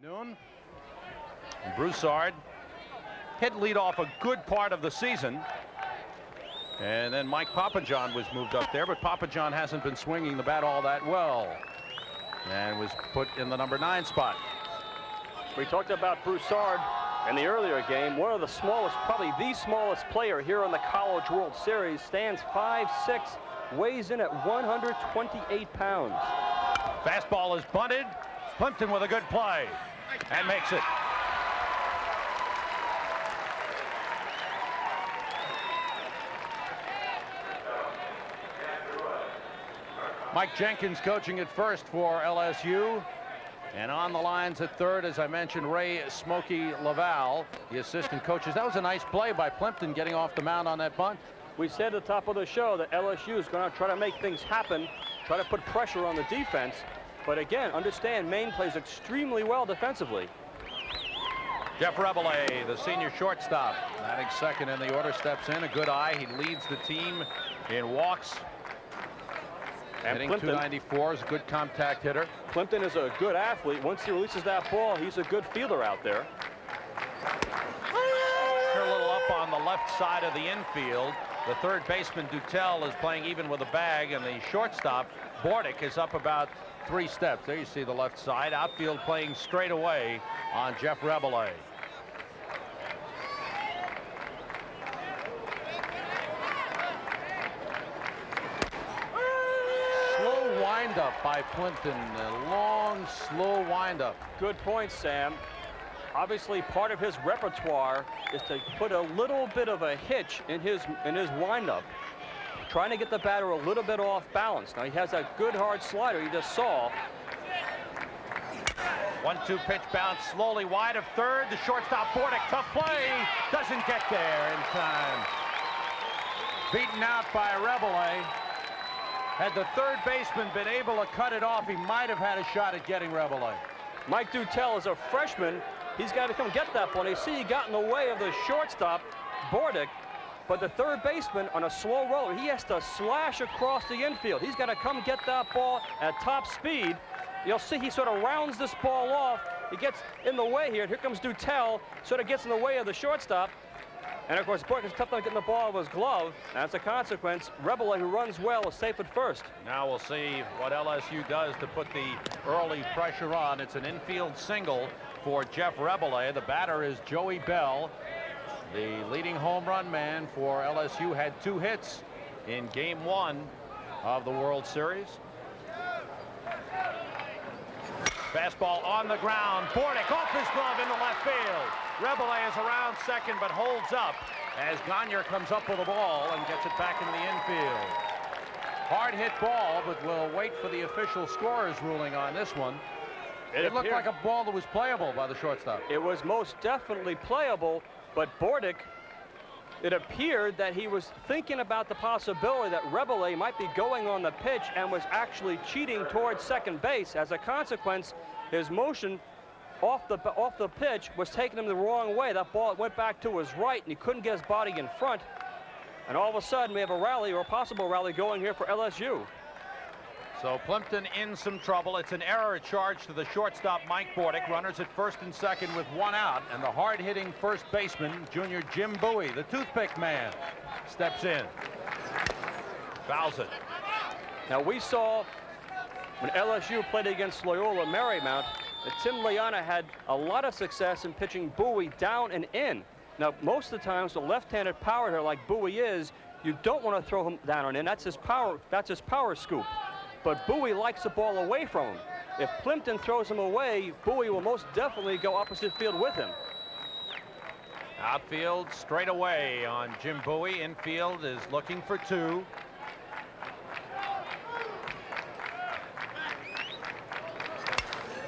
Afternoon. Broussard hit lead off a good part of the season, and then Mike Papajohn was moved up there, but Papajohn hasn't been swinging the bat all that well and was put in the number 9 spot. We talked about Broussard in the earlier game. One of the smallest, probably the smallest player here in the College World Series. Stands 5'6", weighs in at 128 pounds. Fastball is bunted. Plimpton with a good play and makes it. Mike Jenkins coaching at first for LSU, and on the lines at third, as I mentioned, Ray Smokey Laval, the assistant coaches. That was a nice play by Plimpton getting off the mound on that bunt. We said at the top of the show that LSU is going to try to make things happen, try to put pressure on the defense. But again, understand, Maine plays extremely well defensively. Jeff Rabelais, the senior shortstop, batting second in the order, steps in. A good eye. He leads the team in walks. And hitting Plimpton, 294, is a good contact hitter. Plimpton is a good athlete. Once he releases that ball, he's a good fielder out there. Here a little up on the left side of the infield. The third baseman, Dutel, is playing even with a bag, and the shortstop, Bordick, is up about 3 steps. There you see the left side. Outfield playing straight away on Jeff Rabelais. Slow windup by Plimpton. A long, slow windup. Good point, Sam. Obviously, part of his repertoire is to put a little bit of a hitch in his windup, trying to get the batter a little bit off balance. Now he has that good hard slider you just saw. 1-2 pitch bounce slowly wide of third. The shortstop Bordick, tough play, doesn't get there in time. Beaten out by Rabelais. Had the third baseman been able to cut it off, he might have had a shot at getting Rabelais. Mike Dutel is a freshman. He's got to come get that ball. You see he got in the way of the shortstop, Bordick. But the third baseman, on a slow roller, he has to slash across the infield. He's got to come get that ball at top speed. You'll see he sort of rounds this ball off. He gets in the way here. Here comes Dutel, sort of gets in the way of the shortstop. And of course, Bordick is tough on getting the ball out of his glove. As a consequence, Rabelais, who runs well, is safe at first. Now we'll see what LSU does to put the early pressure on. It's an infield single for Jeff Rabelais. The batter is Joey Bell. The leading home run man for LSU had 2 hits in Game 1 of the World Series. Fastball on the ground. Bordick off his glove into left field. Rabelais is around second but holds up as Gagne comes up with the ball and gets it back into the infield. Hard hit ball, but we'll wait for the official scorer's ruling on this one. It looked like a ball that was playable by the shortstop. It was most definitely playable. But Bordick, it appeared that he was thinking about the possibility that Rabelais might be going on the pitch and was actually cheating towards second base. As a consequence, his motion off the pitch was taking him the wrong way. That ball went back to his right, and he couldn't get his body in front. And all of a sudden, we have a rally, or a possible rally, going here for LSU. So Plimpton in some trouble. It's an error charge to the shortstop, Mike Bordick. Runners at first and second with 1 out. And the hard-hitting first baseman, junior Jim Bowie, the toothpick man, steps in. Fouls it. Now, we saw when LSU played against Loyola Marymount that Tim Liana had a lot of success in pitching Bowie down and in. Now, most of the times, the left-handed power hitter like Bowie is, you don't want to throw him down and in. That's his power scoop. But Bowie likes the ball away from him. If Plimpton throws him away, Bowie will most definitely go opposite field with him. Outfield straight away on Jim Bowie. Infield is looking for 2.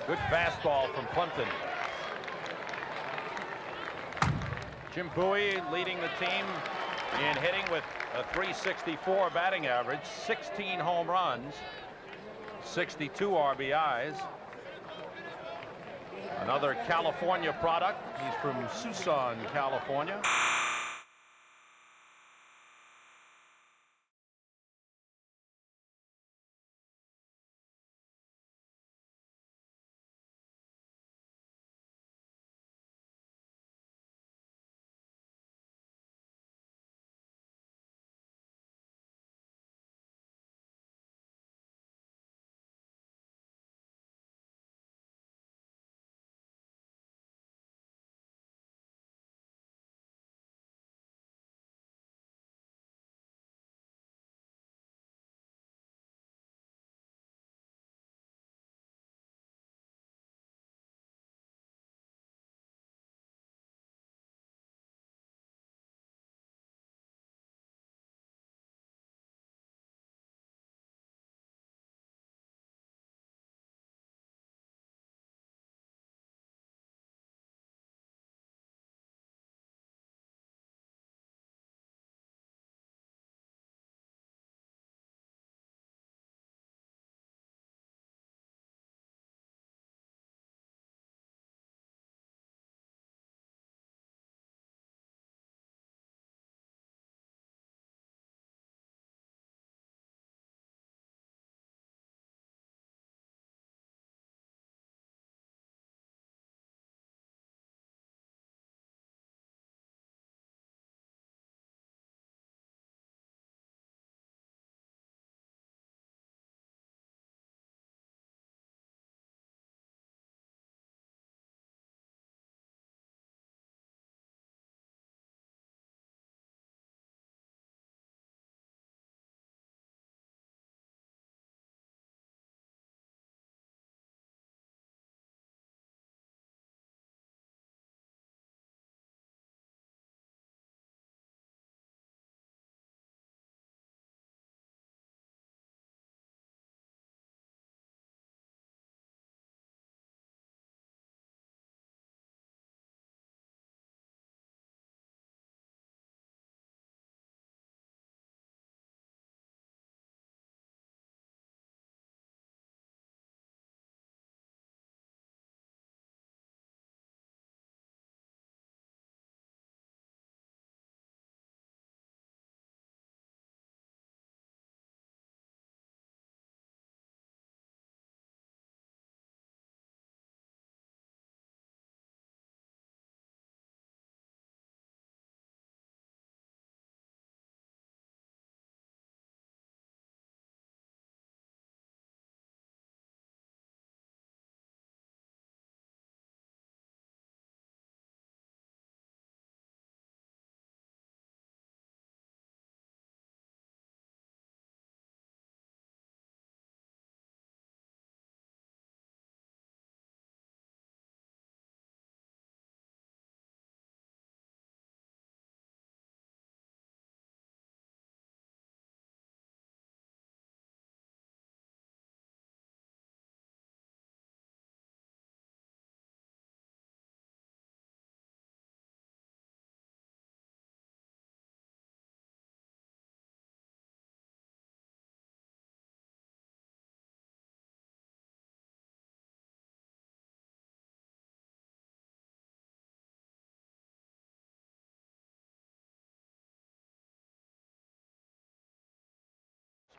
Good fastball from Plimpton. Jim Bowie leading the team in hitting with a .364 batting average, 16 home runs, 62 RBIs. Another California product. He's from Tucson, California.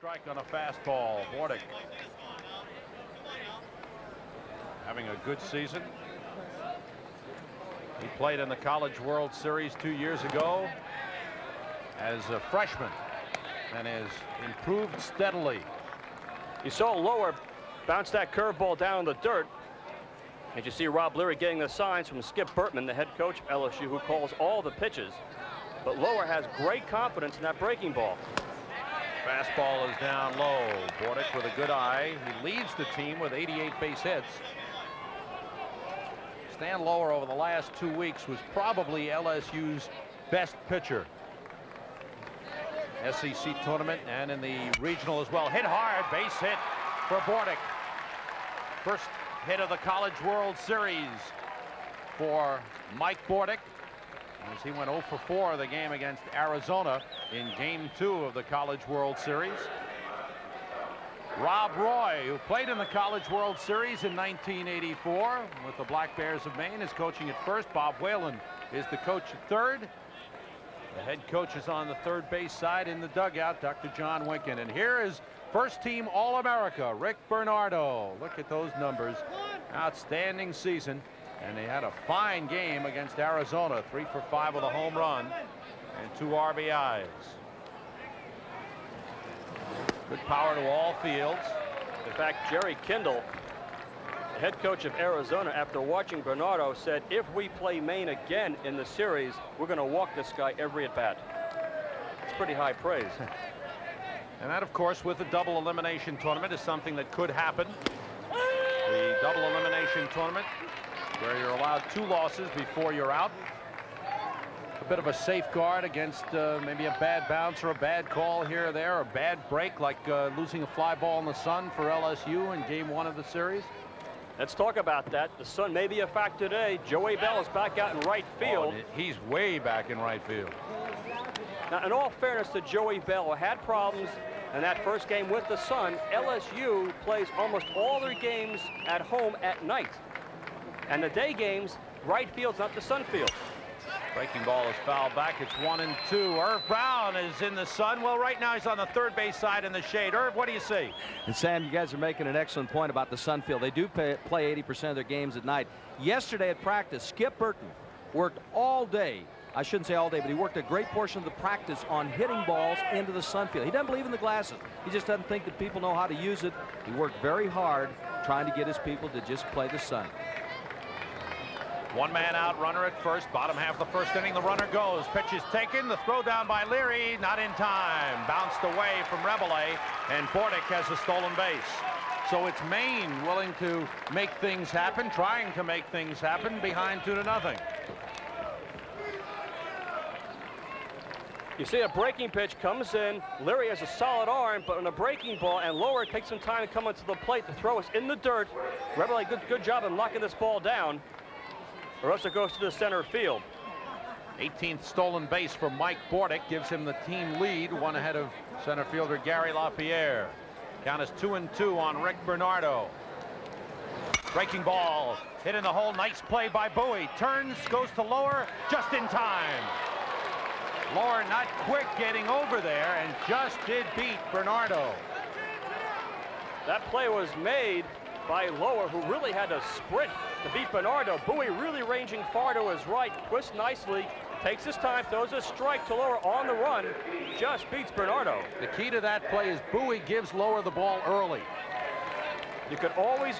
strike on a fastball. Bordick having a good season. He played in the College World Series 2 years ago as a freshman and has improved steadily. You saw Lower bounce that curveball down in the dirt. And you see Rob Leary getting the signs from Skip Bertman, the head coach of LSU, who calls all the pitches. But Lower has great confidence in that breaking ball. Fastball is down low. Bordick with a good eye. He leads the team with 88 base hits. Stan Lower over the last 2 weeks was probably LSU's best pitcher. SEC tournament and in the regional as well. Hit hard, base hit for Bordick. First hit of the College World Series for Mike Bordick, as he went 0 for 4 of the game against Arizona in Game 2 of the College World Series. Rob Roy, who played in the College World Series in 1984 with the Black Bears of Maine, is coaching at first. Bob Whalen is the coach at third. The head coach is on the third base side in the dugout, Dr. John Winkin. And here is first-team All-America, Rick Bernardo. Look at those numbers. Outstanding season. And they had a fine game against Arizona. 3 for 5 with a home run and 2 RBIs. Good power to all fields. In fact, Jerry Kindle, the head coach of Arizona, after watching Bernardo, said, if we play Maine again in the series, we're going to walk this guy every at-bat. It's pretty high praise. And that, of course, with the double elimination tournament, is something that could happen. The double elimination tournament, where you're allowed 2 losses before you're out. A bit of a safeguard against maybe a bad bounce or a bad call here or there, or a bad break, like losing a fly ball in the sun for LSU in Game 1 of the series. Let's talk about that. The sun may be a factor today. Joey Bell is back out in right field. Oh, he's way back in right field. Now, in all fairness to Joey Bell, who had problems in that first game with the sun, LSU plays almost all their games at home at night. And the day games, right field's not the sun field. Breaking ball is fouled back. It's 1-2. Irv Brown is in the sun. Well, right now he's on the third base side in the shade. Irv, what do you see? And Sam, you guys are making an excellent point about the sun field. They do play 80% of their games at night. Yesterday at practice, Skip Burton worked all day. I shouldn't say all day, but he worked a great portion of the practice on hitting balls into the sun field. He doesn't believe in the glasses. He just doesn't think that people know how to use it. He worked very hard trying to get his people to just play the sun. 1 man out, runner at first. Bottom half of the first inning, the runner goes. Pitch is taken. The throw down by Leary, not in time. Bounced away from Rebele, and Bordick has a stolen base. So it's Maine willing to make things happen, trying to make things happen, behind 2-0. You see a breaking pitch comes in. Leary has a solid arm, but on a breaking ball, and Lower takes some time to come onto the plate. The throw is in the dirt. Rebele, good job in knocking this ball down, or else it goes to the center field. 18th stolen base for Mike Bordick gives him the team lead, 1 ahead of center fielder Gary LaPierre. Count is 2-2 on Rick Bernardo. Breaking ball hit in the hole. Nice play by Bowie. Turns, goes to Lower, just in time. Lower not quick getting over there, and just did beat Bernardo. That play was made by Lower, who really had to sprint to beat Bernardo. Bowie really ranging far to his right, twists nicely, takes his time, throws a strike to Lower on the run, just beats Bernardo. The key to that play is Bowie gives Lower the ball early. You could always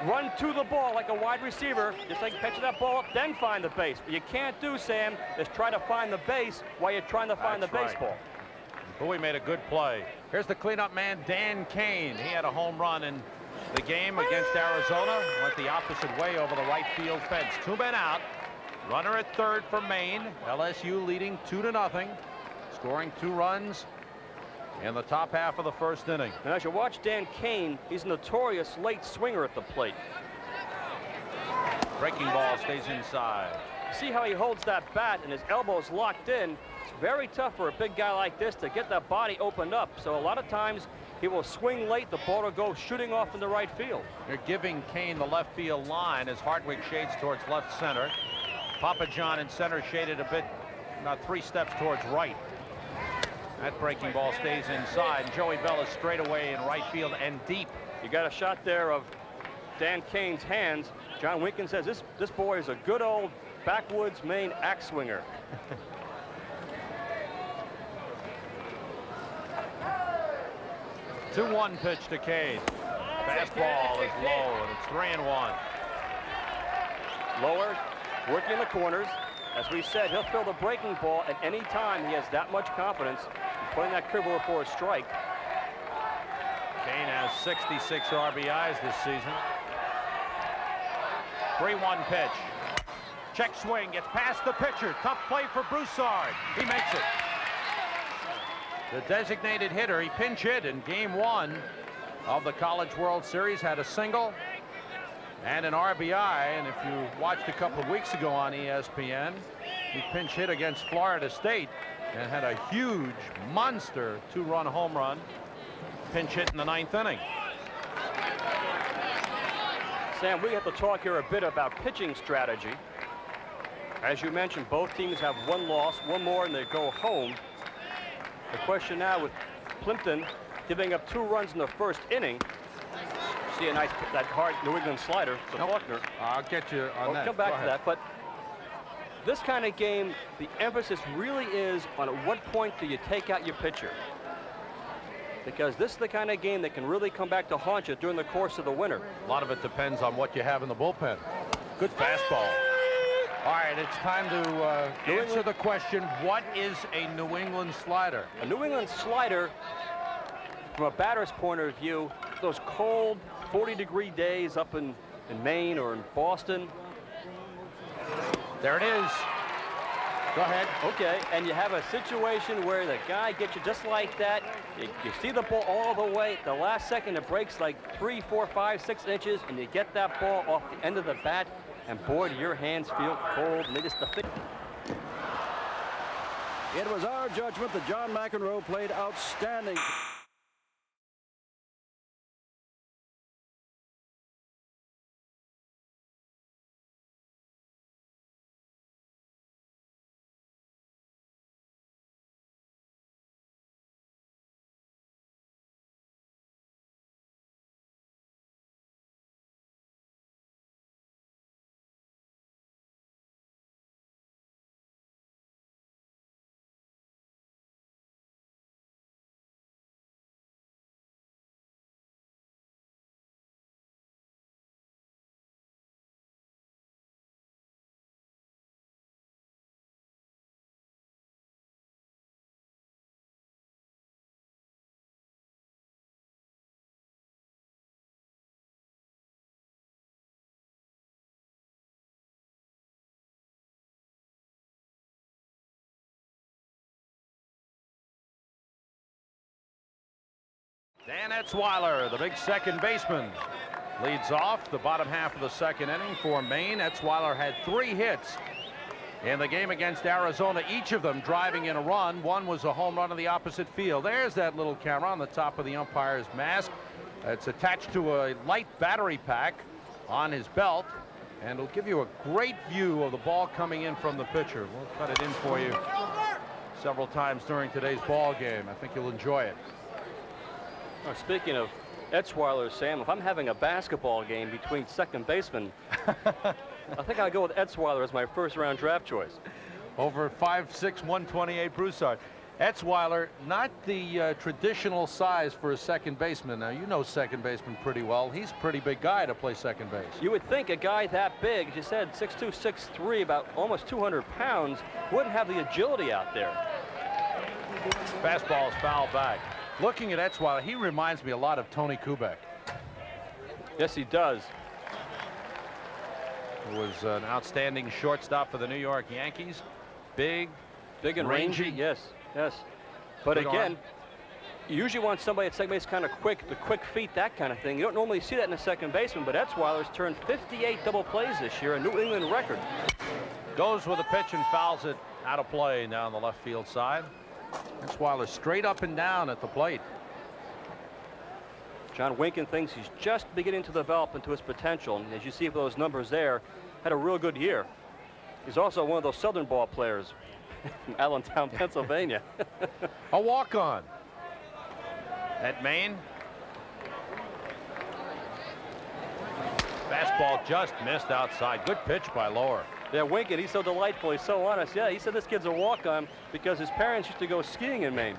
run to the ball like a wide receiver, just like pitching that ball up, then find the base. What you can't do, Sam, is try to find the base while you're trying to find the baseball. Bowie made a good play. Here's the cleanup man, Dan Kane. He had a home run in the game against Arizona. Went the opposite way over the right field fence. 2 men out. Runner at third for Maine. LSU leading 2-0. Scoring 2 runs in the top half of the first inning. And as you watch Dan Kane, he's a notorious late swinger at the plate. Breaking ball stays inside. See how he holds that bat and his elbows locked in. It's very tough for a big guy like this to get that body opened up. So a lot of times he will swing late, the ball will go shooting off in the right field. They're giving Kane the left field line as Hartwig shades towards left center. Papa John in center shaded a bit, about 3 steps towards right. That breaking ball stays inside. Joey Bell is straight away in right field and deep. You got a shot there of Dan Cain's hands. John Winkin says this boy is a good old backwoods Maine axe swinger. 2-1 pitch to Cade. Fastball is low, and it's 3-1. Lower, working the corners. As we said, he'll throw the breaking ball at any time he has that much confidence in putting that curveball for a strike. Cain has 66 RBIs this season. 3-1 pitch. Check swing, gets past the pitcher. Tough play for Broussard. He makes it. The designated hitter, he pinch hit in game 1 of the College World Series, had a single and an RBI. And if you watched a couple of weeks ago on ESPN, he pinch hit against Florida State and had a huge monster 2-run home run. Pinch hit in the 9th inning. Sam, we have to talk here a bit about pitching strategy. As you mentioned, both teams have one loss, one more, and they go home. The question now with Plimpton giving up 2 runs in the first inning. See a nice, that hard New England slider to Faulkner. I'll get you on that. We'll come back to that, but this kind of game, the emphasis really is on at what point do you take out your pitcher. Because this is the kind of game that can really come back to haunt you during the course of the winter. A lot of it depends on what you have in the bullpen. Good fastball. All right, it's time to answer the question, what is a New England slider? A New England slider, from a batter's point of view, those cold 40-degree days up in Maine or in Boston. There it is. Go ahead. Okay, and you have a situation where the guy gets you just like that. You see the ball all the way. The last second, it breaks like 3, 4, 5, 6 inches, and you get that ball off the end of the bat. And boy, do your hands feel cold, and they just It was our judgment that John McEnroe played outstanding. Dan Etzweiler, the big second baseman, leads off the bottom half of the second inning for Maine. Etzweiler had 3 hits in the game against Arizona, each of them driving in a run. One was a home run in the opposite field. There's that little camera on the top of the umpire's mask. It's attached to a light battery pack on his belt, and it'll give you a great view of the ball coming in from the pitcher. We'll cut it in for you several times during today's ball game. I think you'll enjoy it. Well, speaking of Etzweiler, Sam, if I'm having a basketball game between second basemen, I think I'll go with Etzweiler as my first-round draft choice. Over 5'6", 128 Broussard. Etzweiler, not the traditional size for a second baseman. Now, you know second baseman pretty well. He's a pretty big guy to play second base. You would think a guy that big, as you said, 6'2", 6'3", about almost 200 pounds, wouldn't have the agility out there. Fastball is fouled back. Looking at Etzweiler, he reminds me a lot of Tony Kubek. Yes, he does. Who was an outstanding shortstop for the New York Yankees. Big and rangy. Yes, yes. But Big again, arm. you usually want somebody at second base kind of quick, the quick feet, that kind of thing. You don't normally see that in a second baseman, but Etzweiler's turned 58 double plays this year, a New England record. Goes with a pitch and fouls it out of play down the left field side. Etzweiler straight up and down at the plate. John Winkin thinks he's just beginning to develop into his potential, and as you see those numbers there, had a real good year. He's also one of those Southern ball players. from Allentown, Pennsylvania. A walk-on at Maine. Fastball just missed outside. Good pitch by Lohr. Yeah, Winkin, he's so delightful. He's so honest. Yeah, he said this kid's a walk-on because his parents used to go skiing in Maine,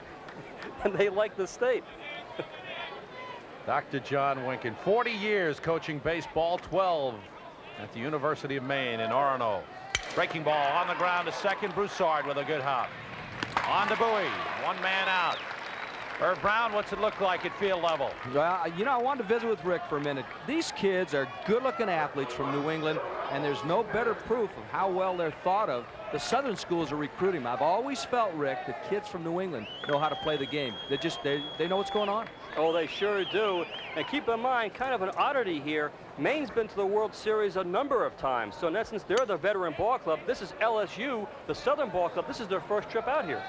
and they like the state. Dr. John Winkin, 40 years coaching baseball, 12 at the University of Maine in Orono. Breaking ball on the ground to second. Broussard with a good hop. On to Bowie. One man out. Irv Brown, what's it look like at field level? Well, you know, I wanted to visit with Rick for a minute. These kids are good-looking athletes from New England, and there's no better proof of how well they're thought of. The Southern schools are recruiting them. I've always felt, Rick, that kids from New England know how to play the game. They know what's going on. Oh, they sure do. And keep in mind, kind of an oddity here, Maine's been to the World Series a number of times. So in essence, they're the veteran ball club. This is LSU, the Southern ball club. This is their first trip out here.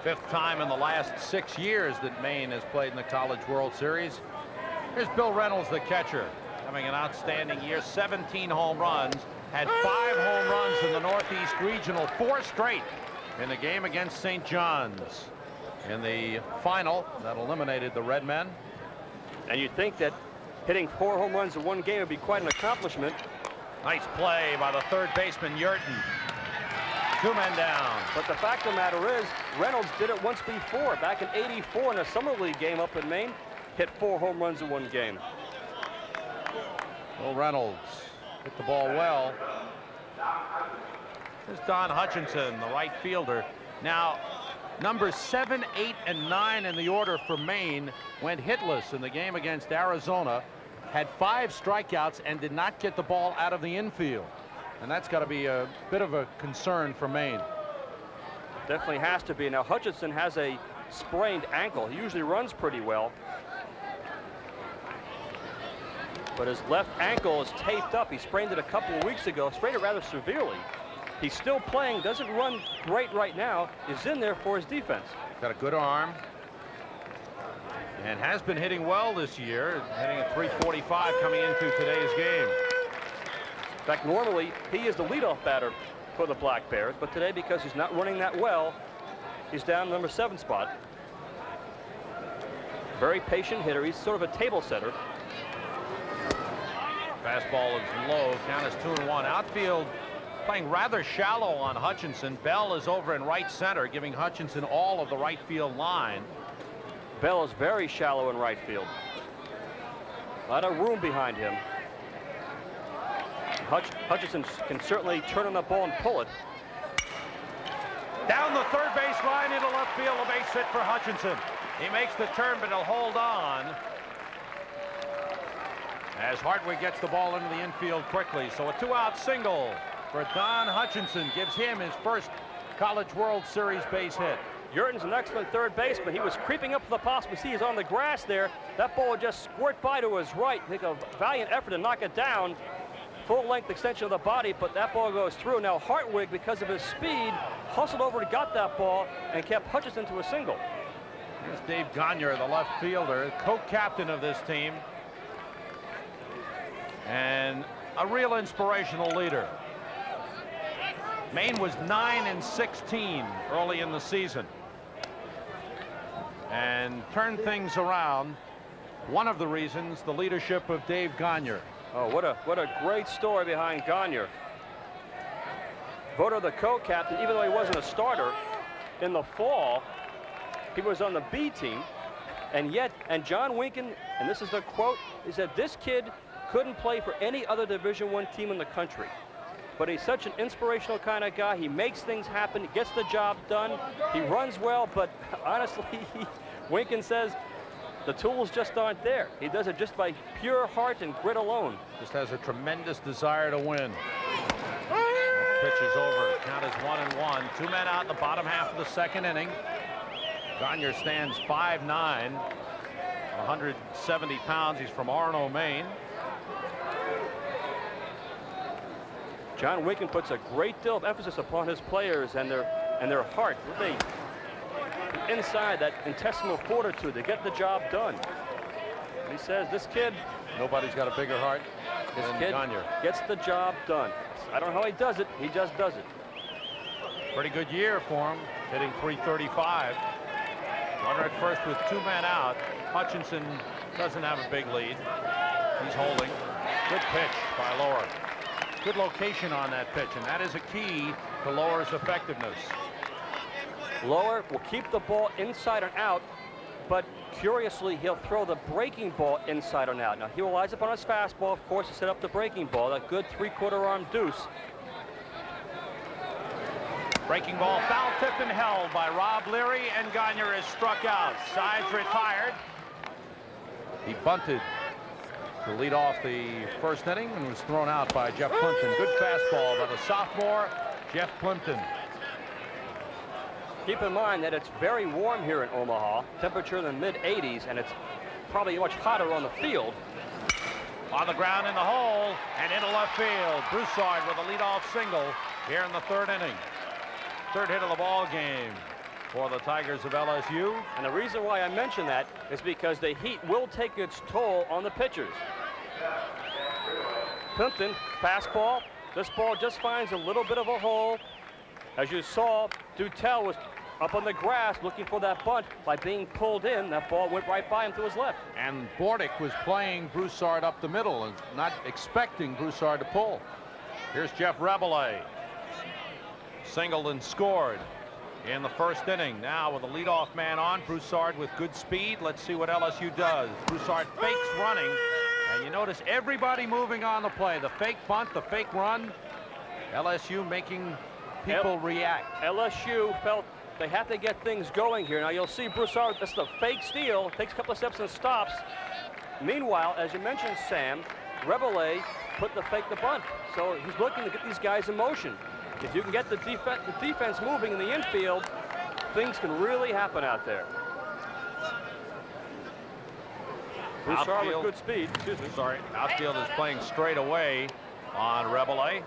5th time in the last 6 years that Maine has played in the College World Series. Here's Bill Reynolds, the catcher, having an outstanding year. 17 home runs, had 5 home runs in the Northeast Regional, 4 straight in the game against St. John's in the final that eliminated the Redmen. And you'd think that hitting 4 home runs in one game would be quite an accomplishment. Nice play by the third baseman, Yurton. 2 men down. But the fact of the matter is, Reynolds did it once before, back in '84 in a summer league game up in Maine, hit 4 home runs in one game. Bill Reynolds hit the ball well. Here's Don Hutchinson, the right fielder. Now, numbers 7, 8, and 9 in the order for Maine went hitless in the game against Arizona, had 5 strikeouts, and did not get the ball out of the infield. And that's got to be a bit of a concern for Maine. Definitely has to be. Now, Hutchinson has a sprained ankle. He usually runs pretty well, but his left ankle is taped up. He sprained it a couple of weeks ago, sprained it rather severely. He's still playing, doesn't run great right now, is in there for his defense. Got a good arm and has been hitting well this year, hitting at .345 coming into today's game. In fact, normally he is the leadoff batter for the Black Bears, but today, because he's not running that well, he's down number 7 spot. Very patient hitter. He's sort of a table setter. Fastball is low. Count is 2-1. Outfield playing rather shallow on Hutchinson. Bell is over in right center, giving Hutchinson all of the right field line. Bell is very shallow in right field. A lot of room behind him. Hutchinson can certainly turn on the ball and pull it. Down the third base line into left field, a base hit for Hutchinson. He makes the turn, but he'll hold on as Hartwig gets the ball into the infield quickly. So a 2-out single for Don Hutchinson gives him his first College World Series base hit. Yurton's an excellent third baseman. He was creeping up for the post. We see he's on the grass there. That ball would just squirt by to his right. Take a valiant effort to knock it down. Full-length extension of the body, but that ball goes through. Now Hartwig, because of his speed, hustled over and got that ball and kept Hutchinson to a single. Here's Dave Gagne, the left fielder, co-captain of this team, and a real inspirational leader. Maine was 9-16 early in the season and turned things around. One of the reasons, the leadership of Dave Gagne. Oh, what a great story behind Gagne. Voted the co-captain, even though he wasn't a starter. In the fall, he was on the B team, and John Winkin, and this is the quote, he said, "This kid couldn't play for any other Division I team in the country. But he's such an inspirational kind of guy. He makes things happen, gets the job done. He runs well, but honestly, Winkin says, the tools just aren't there. He does it just by pure heart and grit alone." Just has a tremendous desire to win. Pitch is over. Count is 1-1. 2 men out in the bottom half of the second inning. Gagne stands 5'9", 170 pounds. He's from Orono, Maine. John Winkin puts a great deal of emphasis upon his players and their heart. They inside that intestinal fortitude to get the job done. He says, this kid, nobody's got a bigger heart this than kid Gagne. gets the job done. I don't know how he does it. He just does it. Pretty good year for him, hitting .335. Runner at first with 2 men out. Hutchinson doesn't have a big lead. He's holding. Good pitch by Lower. Good location on that pitch, and that is a key to Lower's effectiveness. Lower will keep the ball inside and out, but curiously, he'll throw the breaking ball inside and out. Now, he relies upon his fastball, of course, to set up the breaking ball, that good 3/4 arm deuce. Breaking ball foul tipped and held by Rob Leary, and Gagne is struck out. Sides retired. He bunted to lead off the first inning and was thrown out by Jeff Plimpton. Good fastball by the sophomore, Jeff Plimpton. Keep in mind that it's very warm here in Omaha, temperature in the mid-80s, and it's probably much hotter on the field. On the ground in the hole and into left field. Broussard with a leadoff single here in the 3rd inning. 3rd hit of the ball game for the Tigers of LSU. And the reason why I mention that is because the heat will take its toll on the pitchers. Plimpton, fastball. This ball just finds a little bit of a hole. As you saw, Dutel was up on the grass looking for that bunt. By being pulled in, that ball went right by him to his left. And Bordick was playing Broussard up the middle and not expecting Broussard to pull. Here's Jeff Rabelais. Singled and scored in the 1st inning. Now with a leadoff man on, Broussard with good speed. Let's see what LSU does. Broussard fakes running, and you notice everybody moving on the play. The fake bunt, the fake run. LSU making people react. LSU felt they have to get things going here. Now you'll see Broussard, that's the fake steal, takes a couple of steps and stops. Meanwhile, as you mentioned, Sam, Rabelais put the fake the bunt. So he's looking to get these guys in motion. If you can get the defense moving in the infield, things can really happen out there. Broussard with good speed. Excuse me. Sorry, outfield is playing straight away on Rabelais.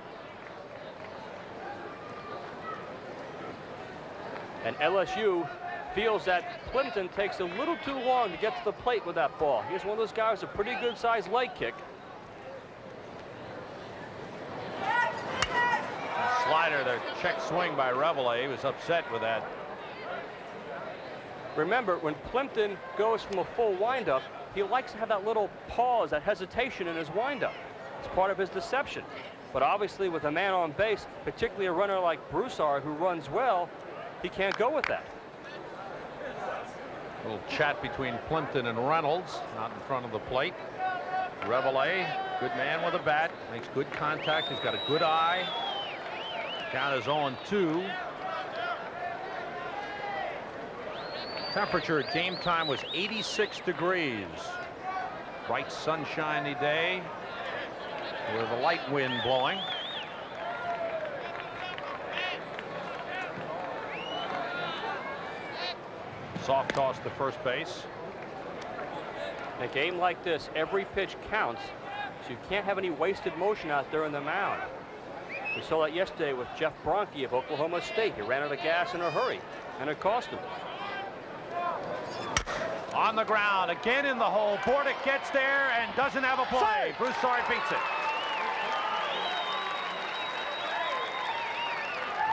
And LSU feels that Plimpton takes a little too long to get to the plate with that ball. He's one of those guys with a pretty good sized leg kick. Slider, the check swing by Rabelais. He was upset with that. Remember, when Plimpton goes from a full windup, he likes to have that little pause, that hesitation in his windup. It's part of his deception. But obviously, with a man on base, particularly a runner like Broussard who runs well, he can't go with that. A little chat between Plimpton and Reynolds, not in front of the plate. Rabelais, good man with a bat, makes good contact. He's got a good eye. Count is 0-2. Temperature at game time was 86 degrees. Bright sunshiny day with a light wind blowing. Soft toss to first base. In a game like this, every pitch counts, so you can't have any wasted motion out there in the mound. We saw that yesterday with Jeff Bronke of Oklahoma State. He ran out of gas in a hurry, and it cost him. On the ground, again in the hole. Bordick gets there and doesn't have a play. Broussard beats it.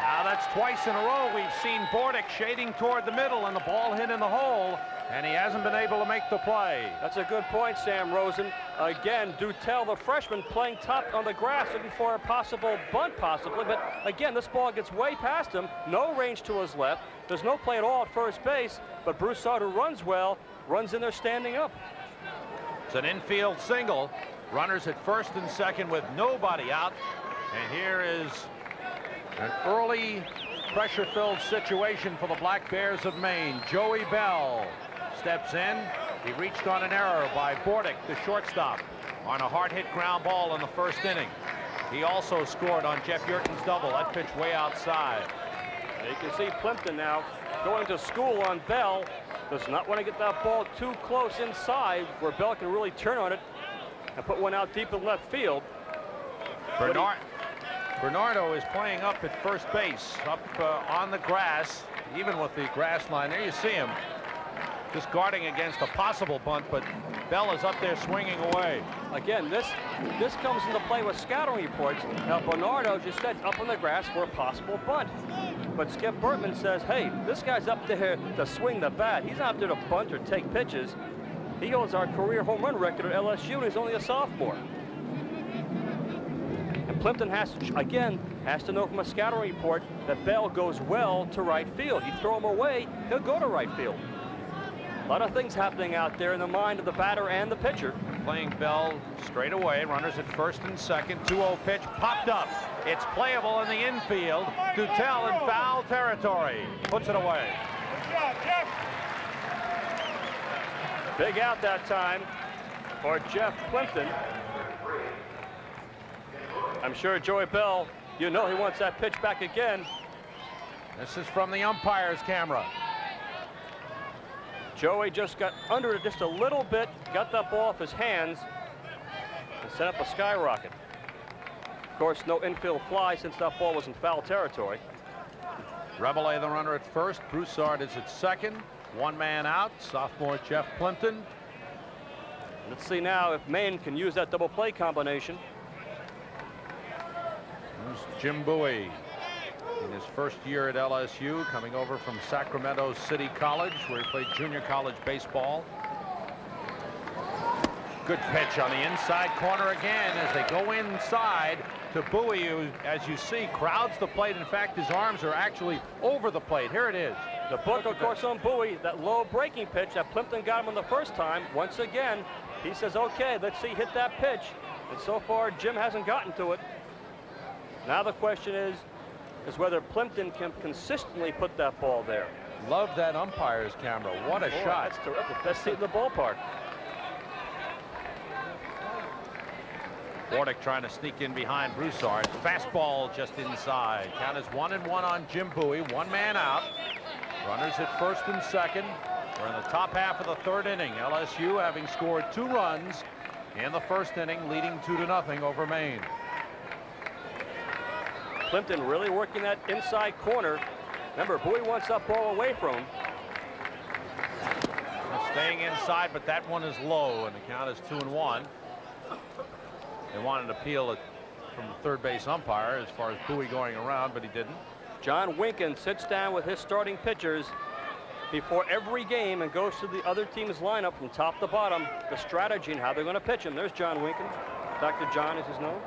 Now that's twice in a row we've seen Bordick shading toward the middle and the ball hit in the hole, and he hasn't been able to make the play. That's a good point, Sam Rosen. Again, Dutel, the freshman, playing top on the grass, looking for a possible bunt, possibly. But again, this ball gets way past him. No range to his left. There's no play at all at first base. But Broussard, who runs well, runs in there standing up. It's an infield single. Runners at first and second with nobody out. And here is an early pressure-filled situation for the Black Bears of Maine. Joey Bell steps in. He reached on an error by Bordick, the shortstop, on a hard-hit ground ball in the first inning. He also scored on Jeff Yurton's double. That pitch way outside. You can see Plimpton now going to school on Bell. Does not want to get that ball too close inside where Bell can really turn on it and put one out deep in left field. Bernardo is playing up at first base, up on the grass, even with the grass line. There you see him. just guarding against a possible bunt, but Bell is up there swinging away. Again, this comes into play with scouting reports. Now, Bernardo just said up on the grass for a possible bunt. But Skip Bertman says, hey, this guy's up there to swing the bat. He's not up there to bunt or take pitches. He holds our career home run record at LSU, and he's only a sophomore. And Plimpton has to know from a scouting report that Bell goes well to right field. You throw him away, he'll go to right field. A lot of things happening out there in the mind of the batter and the pitcher. Playing Bell straight away. Runners at first and second. 2-0 pitch popped up. It's playable in the infield. Dutel in foul territory. Puts it away. Big out that time for Jeff Plimpton. I'm sure Joey Bell, you know he wants that pitch back again. This is from the umpire's camera. Joey just got under it just a little bit, got that ball off his hands, and set up a skyrocket. Of course, no infield fly since that ball was in foul territory. Rabelais, the runner at first. Broussard is at second. One man out. Sophomore Jeff Plimpton. Let's see now if Maine can use that double play combination. Here's Jim Bowie in his first year at LSU, coming over from Sacramento City College, where he played junior college baseball. Good pitch on the inside corner again as they go inside to Bowie, who, as you see, crowds the plate. In fact, his arms are actually over the plate. Here it is. The book, of course, on Bowie, that low breaking pitch that Plimpton got him on the first time. Once again, he says, okay, let's see, hit that pitch. And so far, Jim hasn't gotten to it. Now the question is whether Plimpton can consistently put that ball there. Love that umpire's camera. What a shot. That's terrific. Best seat in the ballpark. Bordick trying to sneak in behind Broussard. Fastball just inside. Count is 1-1 on Jim Bowie. One man out. Runners at first and second. We're in the top half of the third inning. LSU having scored 2 runs in the first inning, leading 2-0 over Maine. Plimpton really working that inside corner. Remember, Bowie wants that ball away from him. Staying inside, but that one is low, and the count is 2-1. They wanted to appeal it from the third base umpire as far as Bowie going around, but he didn't. John Winkin sits down with his starting pitchers before every game and goes to the other team's lineup from top to bottom, the strategy and how they're going to pitch him. There's John Winkin. Dr. John is his known.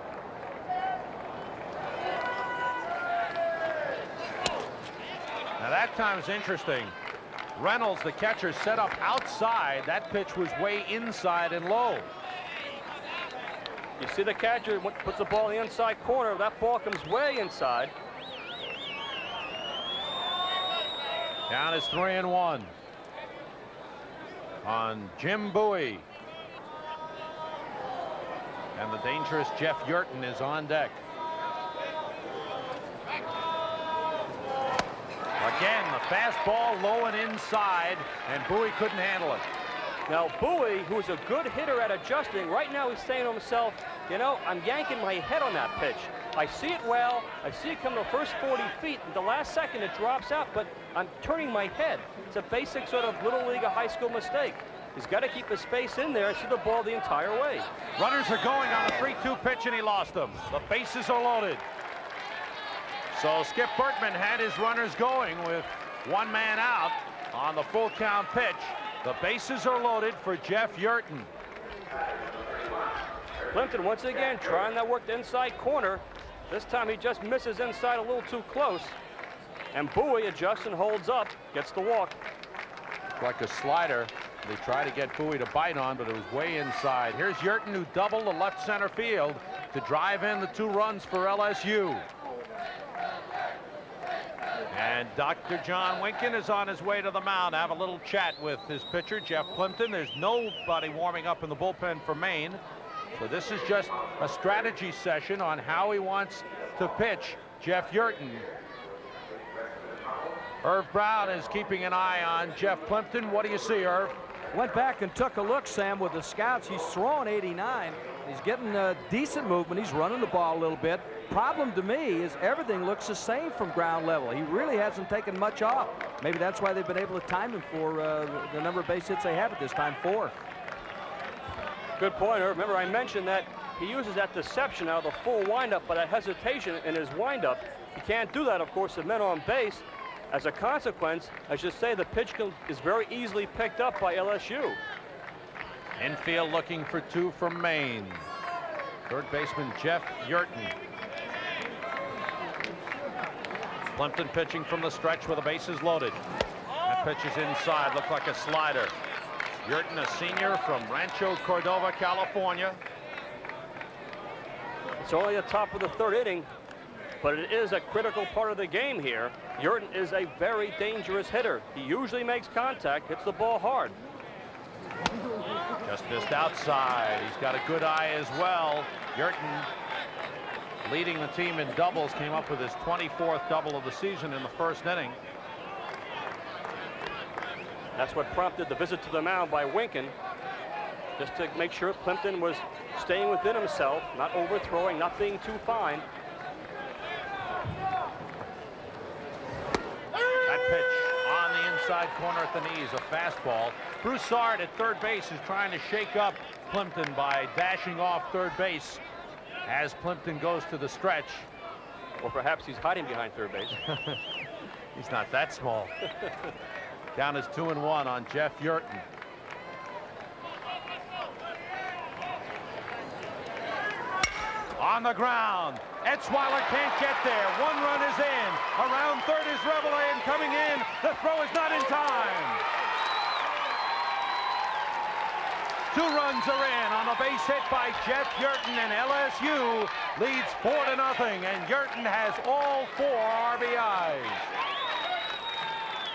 Now that time is interesting. Reynolds, the catcher, set up outside. That pitch was way inside and low. You see the catcher puts the ball in the inside corner. That ball comes way inside. Count is 3-1 on Jim Bowie. And the dangerous Jeff Yurton is on deck. Again, the fastball low and inside, and Bowie couldn't handle it. Now, Bowie, who's a good hitter at adjusting, right now he's saying to himself, you know, I'm yanking my head on that pitch. I see it well. I see it come the first 40 feet. At the last second, it drops out, but I'm turning my head. It's a basic sort of little league or high school mistake. He's got to keep his face in there and see the ball the entire way. Runners are going on a 3-2 pitch, and he lost them. The bases are loaded. So Skip Bertman had his runners going with one man out on the full count pitch. The bases are loaded for Jeff Yurton. Plimpton once again trying that work the inside corner. This time he just misses inside a little too close. And Bowie adjusts and holds up, gets the walk. Like a slider. They try to get Bowie to bite on, but it was way inside. Here's Yurton, who doubled the left center field to drive in the 2 runs for LSU. And Dr. John Winkin is on his way to the mound. Have a little chat with his pitcher, Jeff Plimpton. There's nobody warming up in the bullpen for Maine. So this is just a strategy session on how he wants to pitch Jeff Yurton. Irv Brown is keeping an eye on Jeff Plimpton. What do you see, Irv? Went back and took a look, Sam, with the scouts. He's throwing 89. He's getting a decent movement. He's running the ball a little bit. Problem to me is everything looks the same from ground level. He really hasn't taken much off. Maybe that's why they've been able to time him for the number of base hits they have at this time, 4. Good point. Remember, I mentioned that he uses that deception out of the full windup, but that hesitation in his windup. He can't do that, of course, with men on base. As a consequence, I should say the pitch is very easily picked up by LSU. Infield looking for 2 from Maine. Third baseman Jeff Yurton. Plimpton pitching from the stretch with the bases loaded. That pitch is inside, looked like a slider. Yurton, a senior from Rancho Cordova, California. It's only the top of the 3rd inning, but it is a critical part of the game here. Yurton is a very dangerous hitter. He usually makes contact, hits the ball hard. Just missed outside. He's got a good eye as well. Yurton, leading the team in doubles, came up with his 24th double of the season in the 1st inning. That's what prompted the visit to the mound by Winkin, just to make sure Plimpton was staying within himself, not overthrowing, not being too fine. That pitch on the inside corner at the knees, a fastball. Broussard at third base is trying to shake up Plimpton by dashing off third base as Plimpton goes to the stretch. Or perhaps he's hiding behind third base. He's not that small. Down is 2-1 on Jeff Yurton. On the ground. Etzweiler can't get there. 1 run is in. Around third is Reveille, and coming in. The throw is not in time. 2 runs are in on a base hit by Jeff Yurton, and LSU leads 4-0, and Yurton has all 4 RBIs.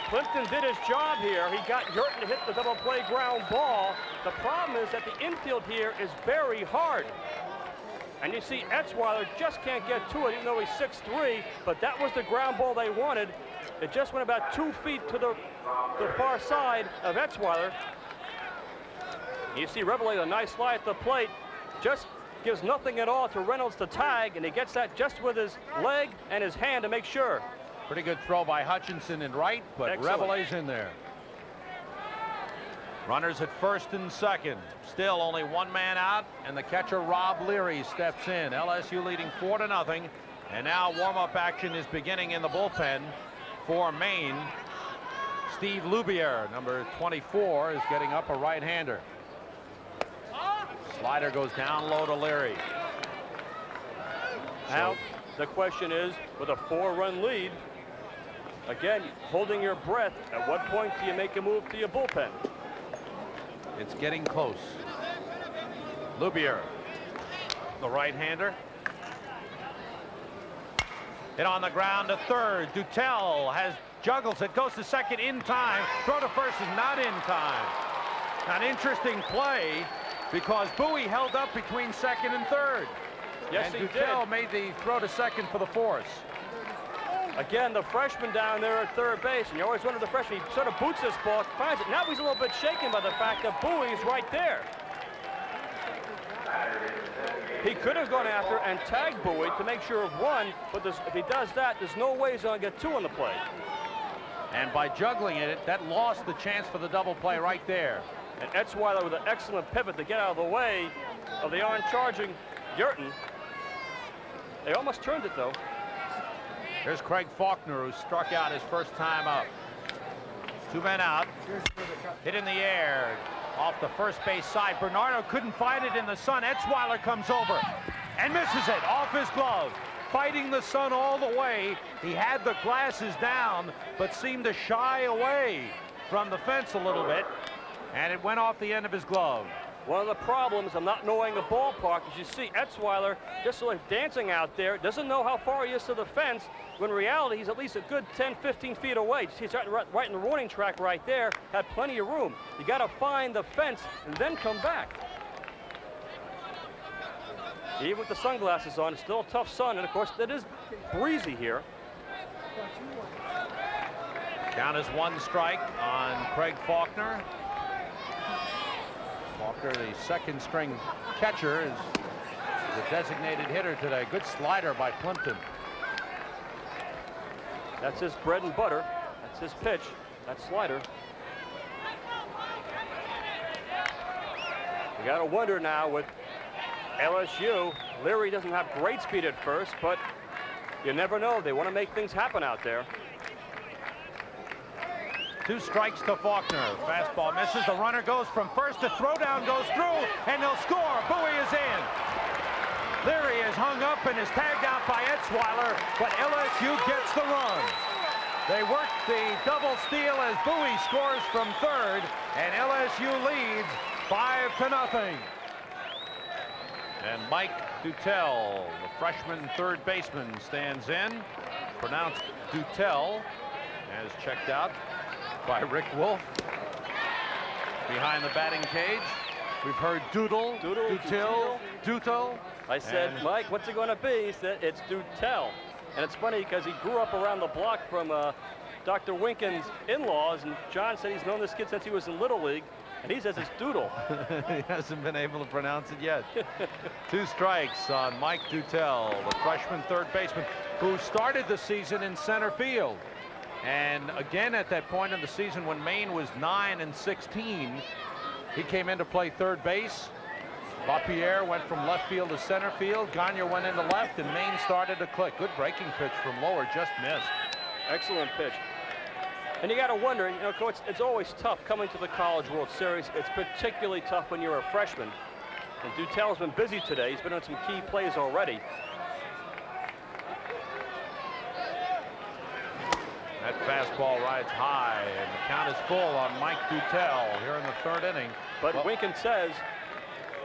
Plimpton did his job here. He got Yurton to hit the double play ground ball. The problem is that the infield here is very hard. And you see Etzweiler just can't get to it, even though he's 6'3", but that was the ground ball they wanted. It just went about 2 feet to the far side of Etzweiler. You see Reveille, a nice slide at the plate, just gives nothing at all to Reynolds to tag, and he gets that just with his leg and his hand to make sure. Pretty good throw by Hutchinson in right, but Reveille's in there. Runners at first and second. Still only 1 man out, and the catcher Rob Leary steps in. LSU leading 4-0, and now warm-up action is beginning in the bullpen for Maine. Steve Lubier, number 24, is getting up, a right-hander. Slider goes down low to Leary. Now the question is, with a 4-run lead, again, holding your breath, at what point do you make a move to your bullpen? It's getting close. Lubier, the right-hander. Hit on the ground to third. Dutel juggles it, goes to second in time. Throw to first is not in time. An interesting play because Bowie held up between second and third. Yes, and he Dutel did. made the throw to second for the force. Again, the freshman down there at third base, and you always wonder the freshman, he sort of boots this ball, finds it. Now he's a little bit shaken by the fact that Bowie's right there. He could have gone after and tagged Bowie to make sure of 1, but if he does that, there's no way he's going to get 2 on the play. And by juggling it, that lost the chance for the double play right there. And Etzweiler with an excellent pivot to get out of the way of the on-charging Yurton. They almost turned it, though. Here's Craig Faulkner, who struck out his first time up. 2 men out. Hit in the air off the first base side. Bernardo couldn't find it in the sun. Etzweiler comes over and misses it off his glove. Fighting the sun all the way. He had the glasses down, but seemed to shy away from the fence a little bit, and it went off the end of his glove. One of the problems of not knowing the ballpark is you see Etzweiler just sort of dancing out there, doesn't know how far he is to the fence, when in reality he's at least a good 10, 15 feet away. He's right in the warning track right there, had plenty of room. You got to find the fence and then come back. Even with the sunglasses on, it's still a tough sun, and of course it is breezy here. Count is 1 strike on Craig Faulkner. Walker, the second string catcher, is the designated hitter today. Good slider by Plimpton. That's his bread and butter. That's his pitch. That slider. You got to wonder now with LSU. Leary doesn't have great speed at first, but you never know. They want to make things happen out there. 2 strikes to Faulkner. Fastball misses. The runner goes from first to throw down, goes through, and they'll score. Bowie is in. Leary is hung up and is tagged out by Etzweiler, but LSU gets the run. They work the double steal as Bowie scores from third, and LSU leads 5-0. And Mike Dutel, the freshman third baseman, stands in. Pronounced Dutel, as checked out by Rick Wolf. Behind the batting cage, we've heard Doodle, Dutil, Dutel. I said, Mike, what's it going to be? He said, it's Dutel. And it's funny because he grew up around the block from Dr. Winkin's in-laws, and John said he's known this kid since he was in Little League, and he says it's Doodle. He hasn't been able to pronounce it yet. 2 strikes on Mike Dutel, the freshman third baseman, who started the season in center field. And again, at that point in the season when Maine was 9-16, he came in to play third base. LaPierre went from left field to center field. Gagne went into left, and Maine started to click. Good breaking pitch from lower, just missed. Excellent pitch. And you got to wonder, you know, Coach, it's always tough coming to the College World Series. It's particularly tough when you're a freshman. And Dutel's been busy today. He's been on some key plays already. That fastball rides high, and the count is full on Mike Dutel here in the third inning. But Winkin says,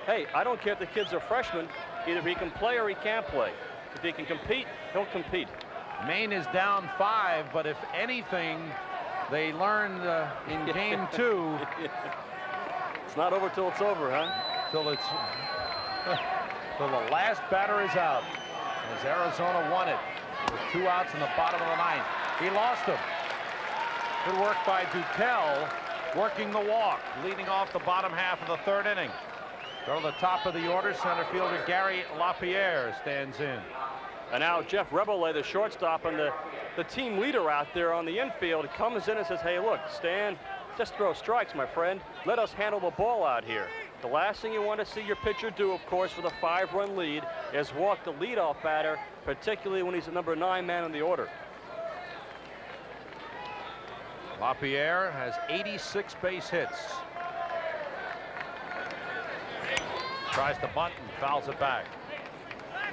hey, I don't care if the kid's a freshman. Either he can play or he can't play. If he can compete, he'll compete. Maine is down 5, but if anything, they learned in game 2. It's not over till it's over, huh? Till it's till the last batter is out. As Arizona won it with 2 outs in the bottom of the 9th. He lost him. Good work by Dutel, working the walk, leading off the bottom half of the third inning. Go to the top of the order, center fielder Gary LaPierre stands in. And now Jeff Rebole, the shortstop, and the team leader out there on the infield, comes in and says, hey, look, Stan, just throw strikes, my friend. Let us handle the ball out here. The last thing you want to see your pitcher do, of course, with a 5-run lead is walk the leadoff batter, particularly when he's the number 9 man in the order. LaPierre has 86 base hits. Tries to bunt and fouls it back.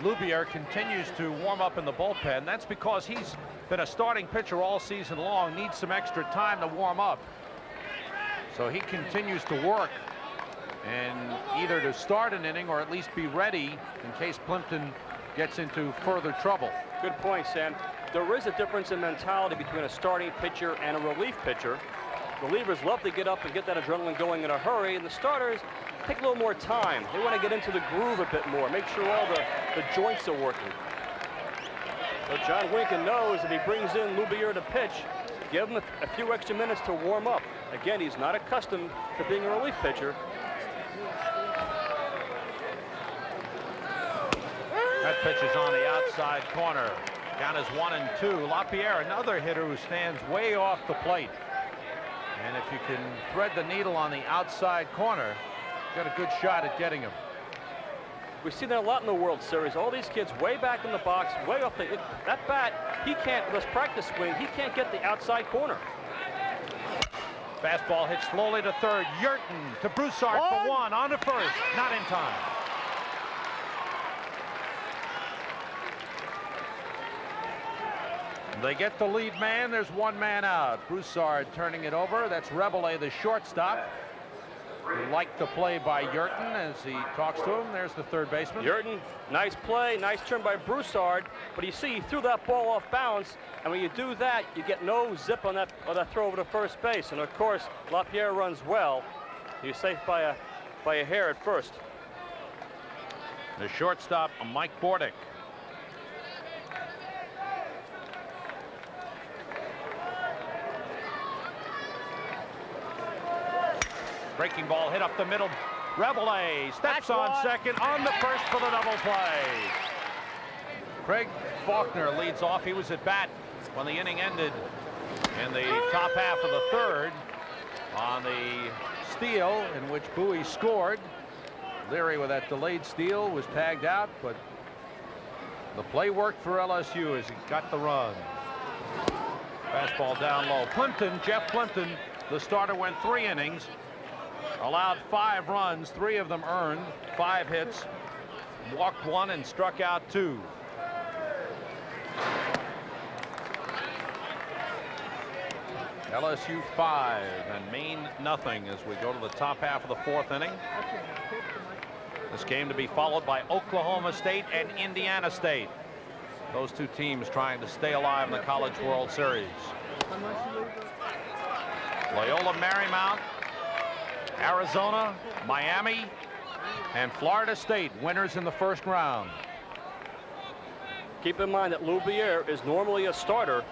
Lubier continues to warm up in the bullpen. That's because he's been a starting pitcher all season long, needs some extra time to warm up. So he continues to work, and either to start an inning or at least be ready in case Plimpton gets into further trouble. Good point, Sam. There is a difference in mentality between a starting pitcher and a relief pitcher. Relievers love to get up and get that adrenaline going in a hurry, and the starters take a little more time. They want to get into the groove a bit more, make sure all the joints are working. So John Winkin knows if he brings in Lubier to pitch, give him a few extra minutes to warm up. Again, he's not accustomed to being a relief pitcher. That pitch is on the outside corner. Count is 1-2. LaPierre, another hitter who stands way off the plate. And if you can thread the needle on the outside corner, got a good shot at getting him. We see that a lot in the World Series. All these kids way back in the box, way off the... That bat, he can't, with his practice swing, he can't get the outside corner. Fastball hit slowly to third. Yurton to Broussard for 1. On to first. Not in time. They get the lead man. There's 1 man out. Broussard turning it over. That's Rebole, the shortstop, who liked the play by Yurton as he talks to him. There's the third baseman. Yurton, nice play, nice turn by Broussard. But you see, he threw that ball off bounds, and when you do that, you get no zip on that throw over to first base. And of course, LaPierre runs well. He's safe by a hair at first. The shortstop, Mike Bordick. Breaking ball hit up the middle. Rebele steps on second, on the first for the double play. Craig Faulkner leads off. He was at bat when the inning ended in the top half of the third on the steal in which Bowie scored. Leary with that delayed steal was tagged out, but the play worked for LSU as he got the run. Fastball down low. Plimpton, Jeff Plimpton, the starter, went 3 innings, allowed 5 runs, 3 of them earned, 5 hits, walked 1 and struck out 2. LSU 5 and Maine nothing as we go to the top half of the 4th inning. This game to be followed by Oklahoma State and Indiana State. Those 2 teams trying to stay alive in the College World Series. Loyola Marymount, Arizona, Miami, and Florida State winners in the first round. Keep in mind that Loubier is normally a starter,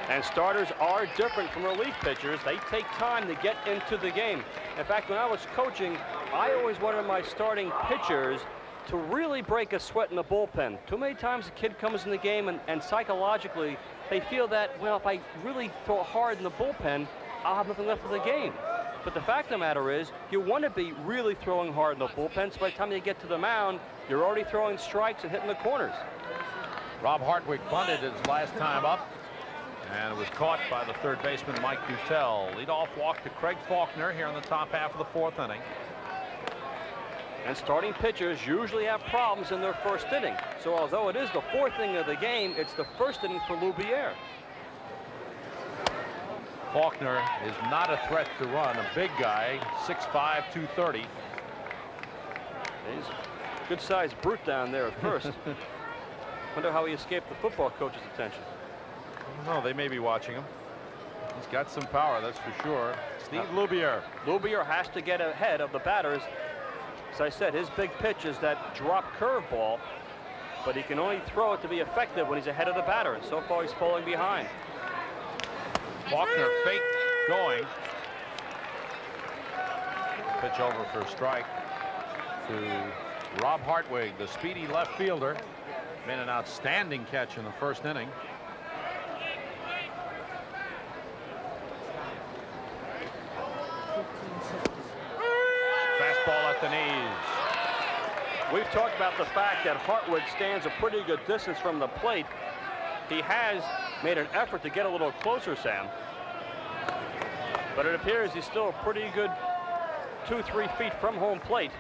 and starters are different from relief pitchers. They take time to get into the game. In fact, when I was coaching, I always wanted my starting pitchers to really break a sweat in the bullpen. Too many times a kid comes in the game and psychologically they feel that, well, if I really throw hard in the bullpen, I'll have nothing left of the game. But the fact of the matter is, you want to be really throwing hard in the bullpen, so by the time you get to the mound, you're already throwing strikes and hitting the corners. Rob Hartwig bunted his last time up, and it was caught by the third baseman Mike Butel. Leadoff walk to Craig Faulkner here in the top half of the 4th inning. And starting pitchers usually have problems in their first inning. So although it is the 4th inning of the game, it's the first inning for Loubier. Faulkner is not a threat to run. A big guy, 6'5", 230. He's a good-sized brute down there at first. Wonder how he escaped the football coach's attention. No, they may be watching him. He's got some power, that's for sure. Steve Loubier. Loubier has to get ahead of the batters. As I said, his big pitch is that drop curveball, but he can only throw it to be effective when he's ahead of the batter, and so far he's falling behind. Faulkner fake going. Pitch over for a strike to Rob Hartwig, the speedy left fielder. Made an outstanding catch in the first inning. Fastball at the knees. We've talked about the fact that Hartwig stands a pretty good distance from the plate. He has made an effort to get a little closer, Sam. But it appears he's still a pretty good 2-3 feet from home plate.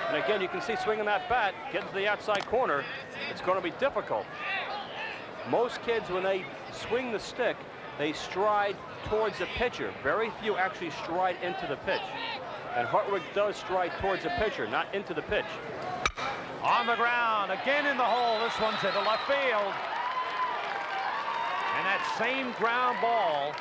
And again, you can see swinging that bat, getting to the outside corner, it's going to be difficult. Most kids, when they swing the stick, they stride towards the pitcher. Very few actually stride into the pitch. And Hartwig does stride towards the pitcher, not into the pitch. On the ground, again in the hole. This one's into left field. And that same ground ball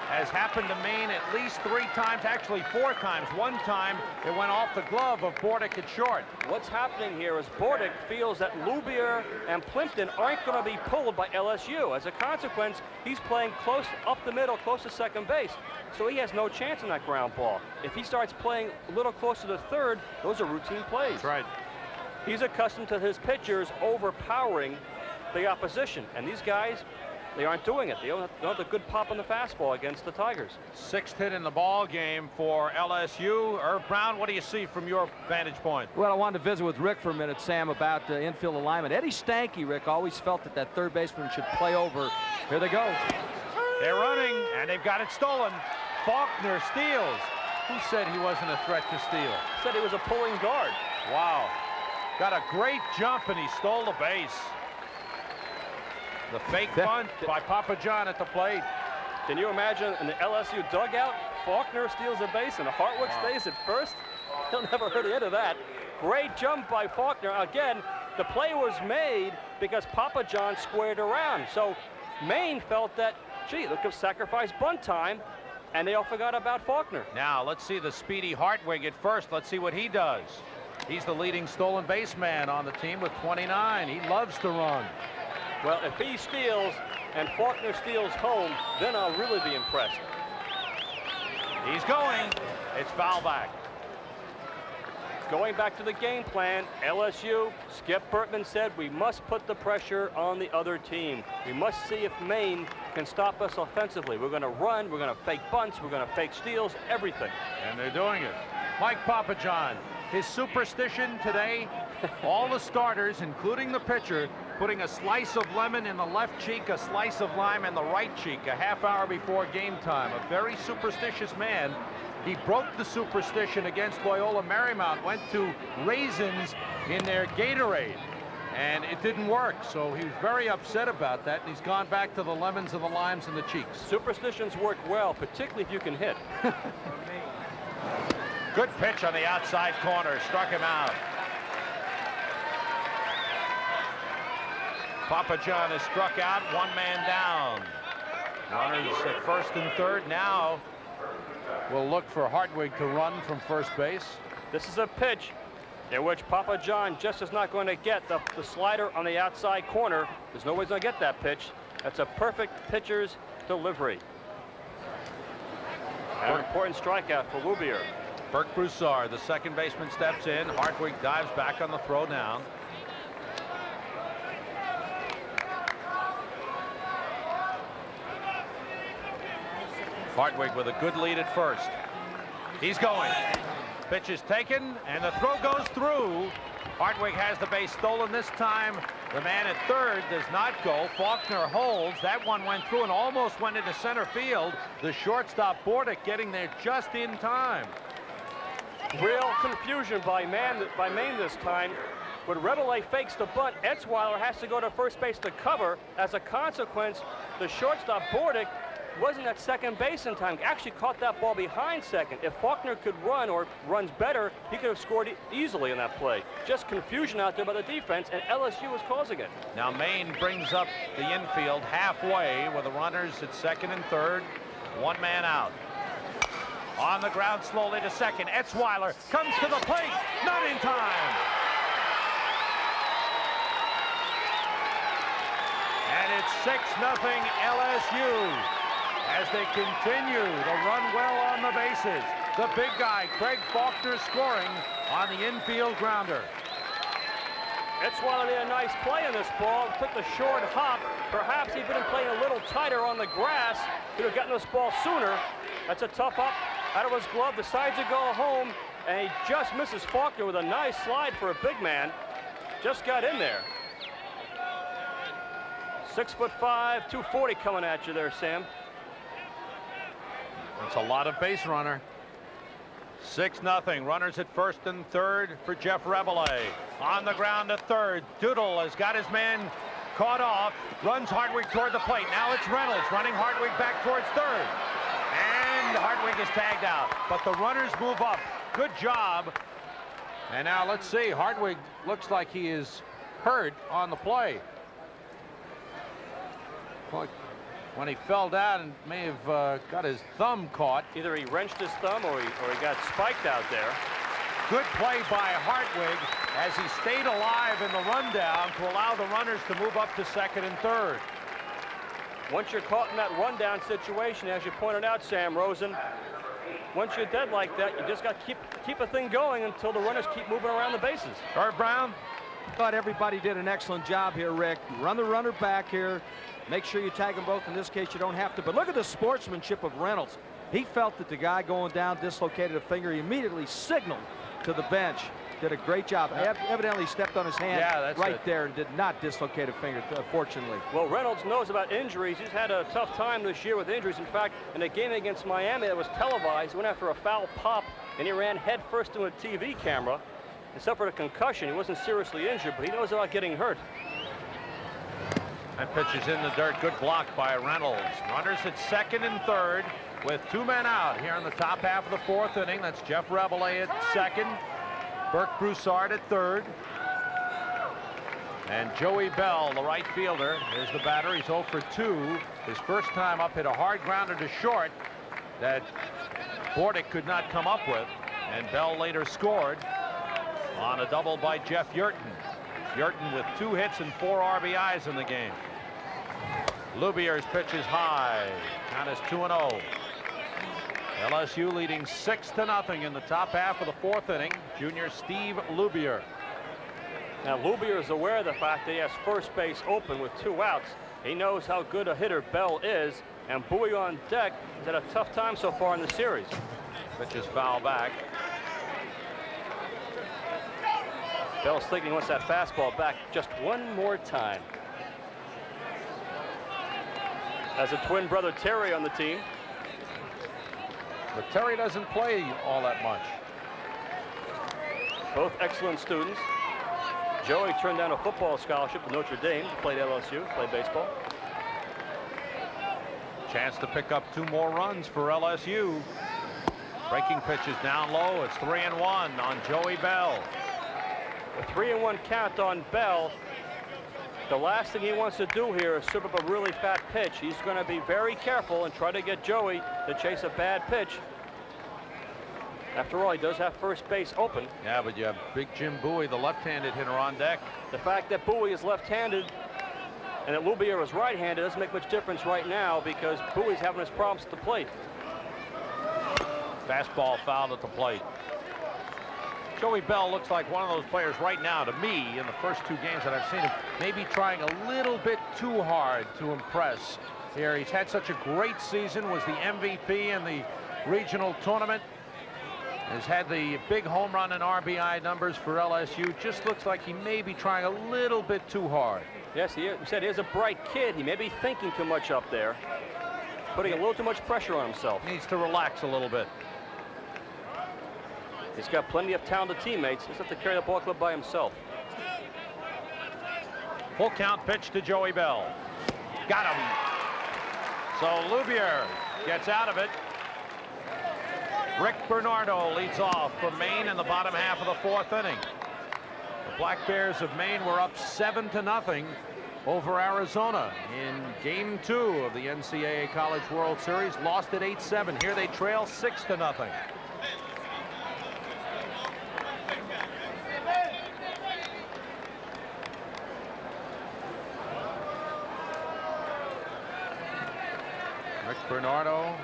has happened to Maine at least 3 times, actually 4 times. One time it went off the glove of Bordick at short. What's happening here is Bordick feels that Loubier and Plimpton aren't going to be pulled by LSU. As a consequence, he's playing close up the middle, close to second base. So he has no chance in that ground ball. If he starts playing a little closer to third, those are routine plays. That's right. He's accustomed to his pitchers overpowering the opposition. And these guys, they aren't doing it. They don't have the good pop on the fastball against the Tigers. 6th hit in the ball game for LSU. Irv Brown, what do you see from your vantage point? Well, I wanted to visit with Rick for a minute, Sam, about infield alignment. Eddie Stanky, Rick, always felt that that third baseman should play over. Here they go. They're running, and they've got it stolen. Faulkner steals. Who said he wasn't a threat to steal? Said he was a pulling guard. Wow. Got a great jump, and he stole the base. The fake bunt by Papa John at the plate. Can you imagine in the LSU dugout, Faulkner steals a base and Hartwig stays at first? He'll never heard the end of that. Great jump by Faulkner. Again, the play was made because Papa John squared around. So Maine felt that, gee, look at sacrifice bunt time, and they all forgot about Faulkner. Now, let's see the speedy Hartwig at first. Let's see what he does. He's the leading stolen base man on the team with 29. He loves to run. Well, if he steals and Faulkner steals home, then I'll really be impressed. He's going. It's foul back. Going back to the game plan, LSU, Skip Bertman said we must put the pressure on the other team. We must see if Maine can stop us offensively. We're going to run, we're going to fake bunts, we're going to fake steals, everything. And they're doing it. Mike Papajohn, his superstition today, all the starters, including the pitcher, putting a slice of lemon in the left cheek, a slice of lime in the right cheek, a half hour before game time. A very superstitious man. He broke the superstition against Loyola Marymount, went to raisins in their Gatorade, and it didn't work. So he was very upset about that, and he's gone back to the lemons and the limes in the cheeks. Superstitions work well, particularly if you can hit. Good pitch on the outside corner, struck him out. Papajohn is struck out, one man down. Runners at first and third now. We'll look for Hartwig to run from first base. This is a pitch in which Papajohn just is not going to get the slider on the outside corner. There's no way he's going to get that pitch. That's a perfect pitcher's delivery. An important strikeout for Loubier. Burke Broussard, the second baseman, steps in. Hartwig dives back on the throw down. Hartwig with a good lead at first. He's going. Pitch is taken, and the throw goes through. Hartwig has the base stolen this time. The man at third does not go. Faulkner holds. That one went through and almost went into center field. The shortstop Bordick getting there just in time. Real confusion by Maine this time. When Rebele fakes the bunt, Etzweiler has to go to first base to cover. As a consequence, the shortstop Bordick wasn't at second base in time. Actually caught that ball behind second. If Faulkner could run or runs better, he could have scored easily in that play. Just confusion out there by the defense, and LSU was causing it. Now Maine brings up the infield halfway with the runners at second and third. One man out. On the ground slowly to second. Etzweiler comes to the plate. Not in time. And it's 6-0 LSU. As they continue to run well on the bases. The big guy, Craig Faulkner, scoring on the infield grounder. Etzweiler made a nice play in this ball. Took the short hop. Perhaps he'd been playing a little tighter on the grass. Could have gotten this ball sooner. That's a tough up out of his glove. Decides to go home, and he just misses Faulkner with a nice slide for a big man. Just got in there. 6'5", 240 coming at you there, Sam. That's a lot of base runner. 6-0. Runners at first and third for Jeff Rebele. On the ground to third. Doodle has got his man caught off. Runs Hartwig toward the plate. Now it's Reynolds running Hartwig back towards third. And Hartwig is tagged out. But the runners move up. Good job. And now let's see. Hartwig looks like he is hurt on the play. When he fell down and may have got his thumb caught. Either he wrenched his thumb or he got spiked out there. Good play by Hartwig as he stayed alive in the rundown to allow the runners to move up to second and third. Once you're caught in that rundown situation, as you pointed out, Sam Rosen, once you're dead like that, you just got to keep a thing going until the runners keep moving around the bases. Herb Brown? Thought everybody did an excellent job here, Rick. Run the runner back here. Make sure you tag them both. In this case, you don't have to. But look at the sportsmanship of Reynolds. He felt that the guy going down dislocated a finger. He immediately signaled to the bench. Did a great job. Evidently stepped on his hand there and did not dislocate a finger, fortunately. Well, Reynolds knows about injuries. He's had a tough time this year with injuries. In fact, in a game against Miami that was televised, he went after a foul pop, and he ran head first into a TV camera and suffered a concussion. He wasn't seriously injured, but he knows about getting hurt. That pitch is in the dirt. Good block by Reynolds. Runners at second and third with two men out here in the top half of the fourth inning. That's Jeff Rebele at second. Burke Broussard at third. And Joey Bell, the right fielder, is the batter. He's 0 for 2. His first time up, hit a hard grounder to short that Bordick could not come up with. And Bell later scored on a double by Jeff Yurton. Yurton with 2 hits and 4 RBIs in the game. Lubier's pitch is high. Count is 2-0. LSU leading 6-0 in the top half of the 4th inning. Junior Steve Lubier. Now Lubier is aware of the fact that he has first base open with 2 outs. He knows how good a hitter Bell is, and Bowie on deck has had a tough time so far in the series. Pitch is foul back. Bell's thinking he wants that fastball back just one more time. Has a twin brother Terry on the team. But Terry doesn't play all that much. Both excellent students. Joey turned down a football scholarship at Notre Dame, played LSU, played baseball. Chance to pick up 2 more runs for LSU. Breaking pitch is down low. It's 3-1 on Joey Bell. A 3-1 count on Bell. The last thing he wants to do here is serve up a really fat pitch. He's going to be very careful and try to get Joey to chase a bad pitch. After all, he does have first base open. Yeah, but you have Big Jim Bowie, the left-handed hitter, on deck. The fact that Bowie is left-handed and that Lubier is right-handed doesn't make much difference right now because Bowie's having his problems at the plate. Fastball fouled at the plate. Joey Bell looks like one of those players right now, to me, in the first 2 games that I've seen him, maybe trying a little bit too hard to impress here. He's had such a great season, was the MVP in the regional tournament, has had the big home run and RBI numbers for LSU. Just looks like he may be trying a little bit too hard. Yes, he said he is a bright kid. He may be thinking too much up there, putting a little too much pressure on himself. Needs to relax a little bit. He's got plenty of talented teammates. He's have to carry the ball club by himself. Full count pitch to Joey Bell. Got him. So Lubier gets out of it. Rick Bernardo leads off for Maine in the bottom half of the 4th inning. The Black Bears of Maine were up 7-0 over Arizona in Game 2 of the NCAA College World Series. Lost at 8-7. Here they trail 6-0. Rick Bernardo,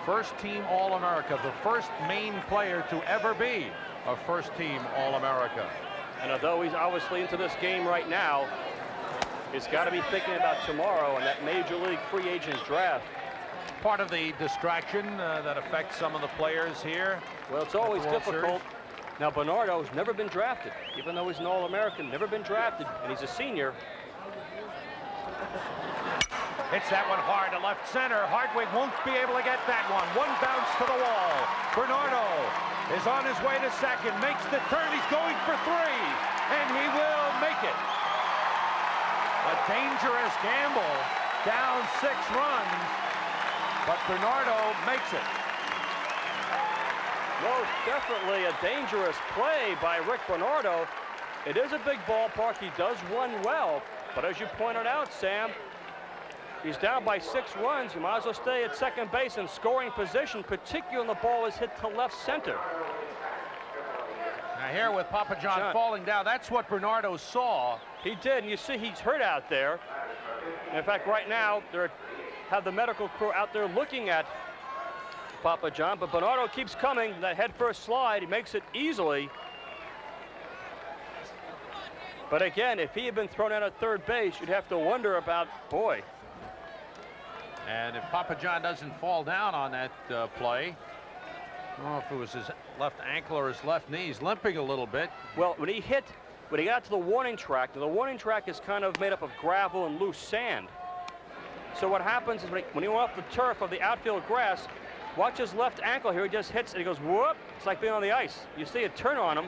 first-team All-America, the first Maine player to ever be a first-team All-America. And although he's obviously into this game right now, he's got to be thinking about tomorrow and that Major League free agent draft. Part of the distraction that affects some of the players here. Well, it's always difficult. Now, Bernardo's never been drafted, even though he's an All-American, never been drafted, and he's a senior. Hits that one hard to left center. Hardwick won't be able to get that one. One bounce to the wall. Bernardo is on his way to second. Makes the turn. He's going for 3. And he will make it. A dangerous gamble. Down 6 runs. But Bernardo makes it. Most definitely a dangerous play by Rick Bernardo. It is a big ballpark. He does run well. But as you pointed out, Sam, he's down by 6 runs. You might as well stay at second base in scoring position, particularly when the ball is hit to left center. Now here with Papa John falling down, that's what Bernardo saw. He did, and you see he's hurt out there. And in fact, right now, they have the medical crew out there looking at Papa John, but Bernardo keeps coming. That head-first slide, he makes it easily. But again, if he had been thrown out at third base, you'd have to wonder about, boy. And if Papa John doesn't fall down on that play, I don't know if it was his left ankle or his left knee. He's limping a little bit. Well, when he got to the warning track, the warning track is kind of made up of gravel and loose sand. So what happens is when he went off the turf of the outfield grass, watch his left ankle here. He just hits and he goes, whoop. It's like being on the ice. You see a turn on him.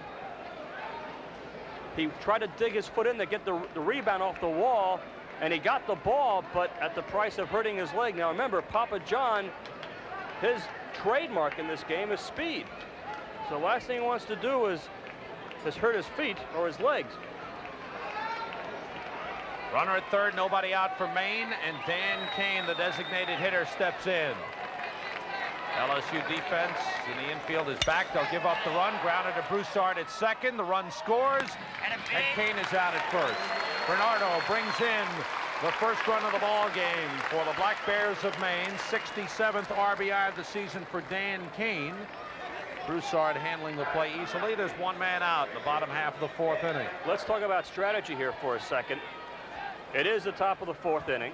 He tried to dig his foot in to get the rebound off the wall, and he got the ball, but at the price of hurting his leg. Now remember, Papa John, his trademark in this game is speed. So the last thing he wants to do is hurt his feet or his legs. Runner at third, nobody out for Maine, and Dan Kane, the designated hitter, steps in. LSU defense in the infield is back. They'll give up the run. Grounded to Broussard at second. The run scores, and Kane is out at first. Bernardo brings in The first run of the ball game for the Black Bears of Maine. 67th RBI of the season for Dan Kane. Broussard handling the play easily. There's one man out in the bottom half of the 4th inning. Let's talk about strategy here for a second. It is the top of the 4th inning.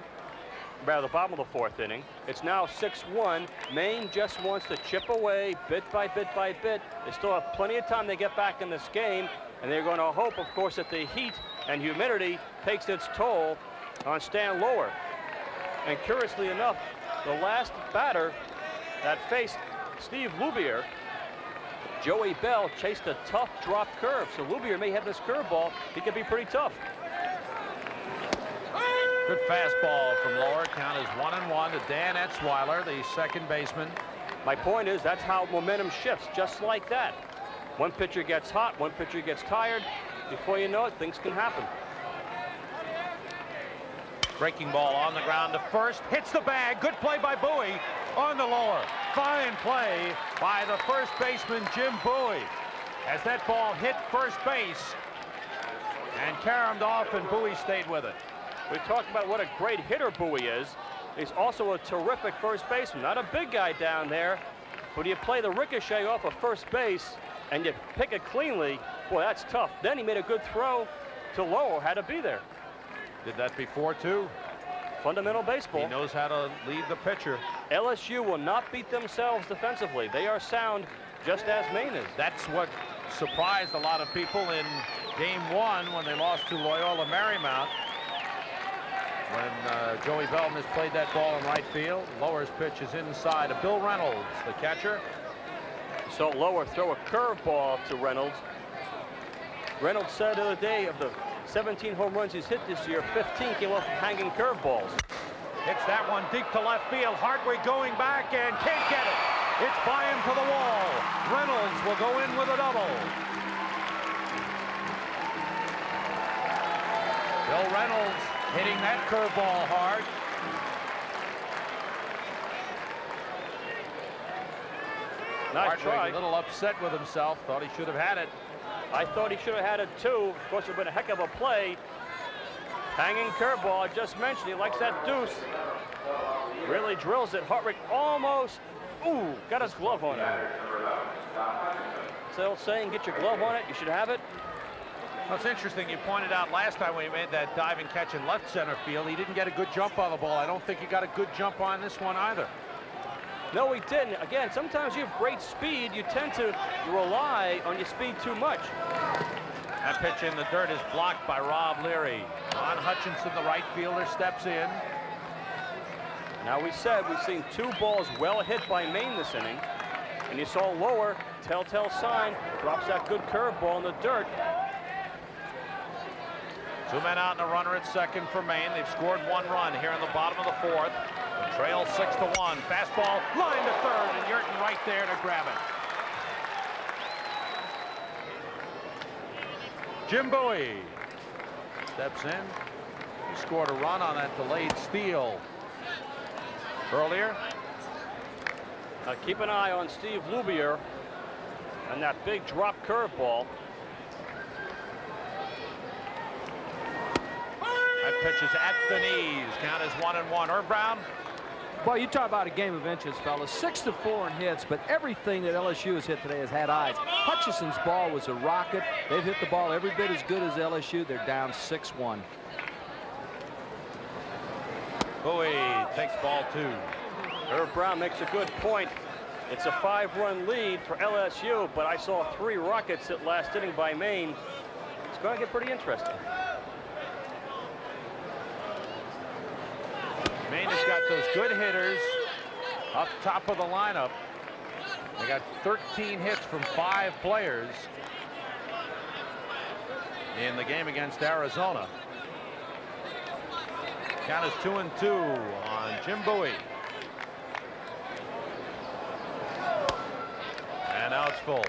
Rather, the bottom of the 4th inning. It's now 6-1. Maine just wants to chip away bit by bit by bit. They still have plenty of time to get back in this game, and they're going to hope, of course, that the heat and humidity takes its toll on Stan Lower. And curiously enough, the last batter that faced Steve Loubier, Joey Bell, chased a tough drop curve. So Loubier may have this curveball. He could be pretty tough. Good fastball from Lower. Count is 1-1 to Dan Etzweiler, the second baseman. My point is that's how momentum shifts, just like that. One pitcher gets hot, one pitcher gets tired. Before you know it, things can happen. Breaking ball on the ground to first. Hits the bag. Good play by Bowie on the Lower. Fine play by the first baseman, Jim Bowie. As that ball hit first base and caromed off, and Bowie stayed with it. We talked about what a great hitter Bowie is. He's also a terrific first baseman. Not a big guy down there, but you play the ricochet off of first base and you pick it cleanly. Boy, that's tough. Then he made a good throw to Lower. Had to be there. Did that before, too. Fundamental baseball. He knows how to lead the pitcher. LSU will not beat themselves defensively. They are sound, just as Maine is. That's what surprised a lot of people in Game 1 when they lost to Loyola Marymount. When Joey Bell misplayed that ball in right field. Lower's pitch is inside of Bill Reynolds, the catcher. So Lower throw a curveball to Reynolds. Reynolds said the other day of the 17 home runs he's hit this year, 15 came off of hanging curveballs. Hits that one deep to left field. Hartwig going back and can't get it. It's by him to the wall. Reynolds will go in with a double. Bill Reynolds hitting that curveball hard. Nice try. A little upset with himself. Thought he should have had it. I thought he should have had it too. Of course, it would have been a heck of a play. Hanging curveball, I just mentioned, he likes that deuce. Really drills it. Hartwig almost, got his glove on it. It's the old saying, get your glove on it, you should have it. Well, it's interesting, you pointed out last time when he made that diving catch in left center field, he didn't get a good jump on the ball. I don't think he got a good jump on this one either. No, he didn't. Again, sometimes you have great speed. You tend to rely on your speed too much. That pitch in the dirt is blocked by Rob Leary. Ron Hutchinson, the right fielder, steps in. Now, we said we've seen 2 balls well hit by Maine this inning. And you saw Lower, telltale sign, drops that good curveball in the dirt. 2 men out and a runner at second for Maine. They've scored 1 run here in the bottom of the 4th. The trail 6-1. Fastball line to third, and Yurton right there to grab it. Jim Bowie steps in. He scored a run on that delayed steal earlier. Now keep an eye on Steve Loubier and that big drop curveball. That pitch is at the knees. Count is 1-1. Herb Brown. Well, you talk about a game of inches, fellas. 6-4 in hits, but everything that LSU has hit today has had eyes. Hutchison's ball was a rocket. They've hit the ball every bit as good as LSU. They're down 6-1. Bowie takes ball 2. Herb Brown makes a good point. It's a 5-run lead for LSU, but I saw 3 rockets at last inning by Maine. It's going to get pretty interesting. Maine has got those good hitters up top of the lineup. They got 13 hits from 5 players in the game against Arizona. Count is 2-2 on Jim Bowie. And now it's full.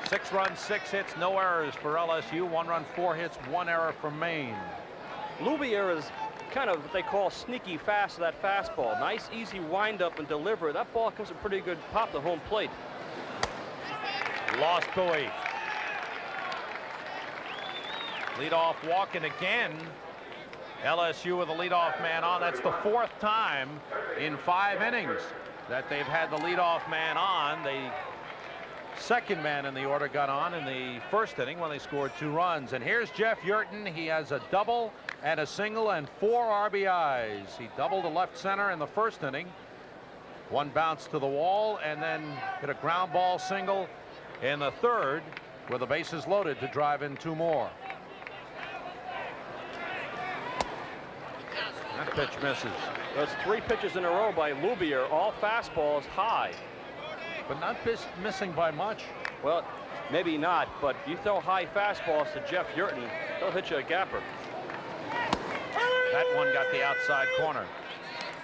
6 runs, 6 hits, no errors for LSU. 1 run, 4 hits, 1 error for Maine. Loubier is kind of what they call sneaky fast to that fastball. Nice, easy wind-up and deliver. That ball comes a pretty good pop to home plate. Lost Bowie. Leadoff walking again LSU with a leadoff man on. That's the 4th time in 5 innings that they've had the leadoff man on. The second man in the order got on in the 1st inning when they scored 2 runs. And here's Jeff Yurton. He has a double and a single and 4 RBIs. He doubled to left center in the 1st inning. 1 bounce to the wall and then hit a ground ball single in the 3rd with the bases loaded to drive in 2 more. That pitch misses. Those 3 pitches in a row by Lubier, all fastballs high. But not missing by much. Well, maybe not, but you throw high fastballs to Jeff Yurton, he'll hit you a gapper. That one got the outside corner.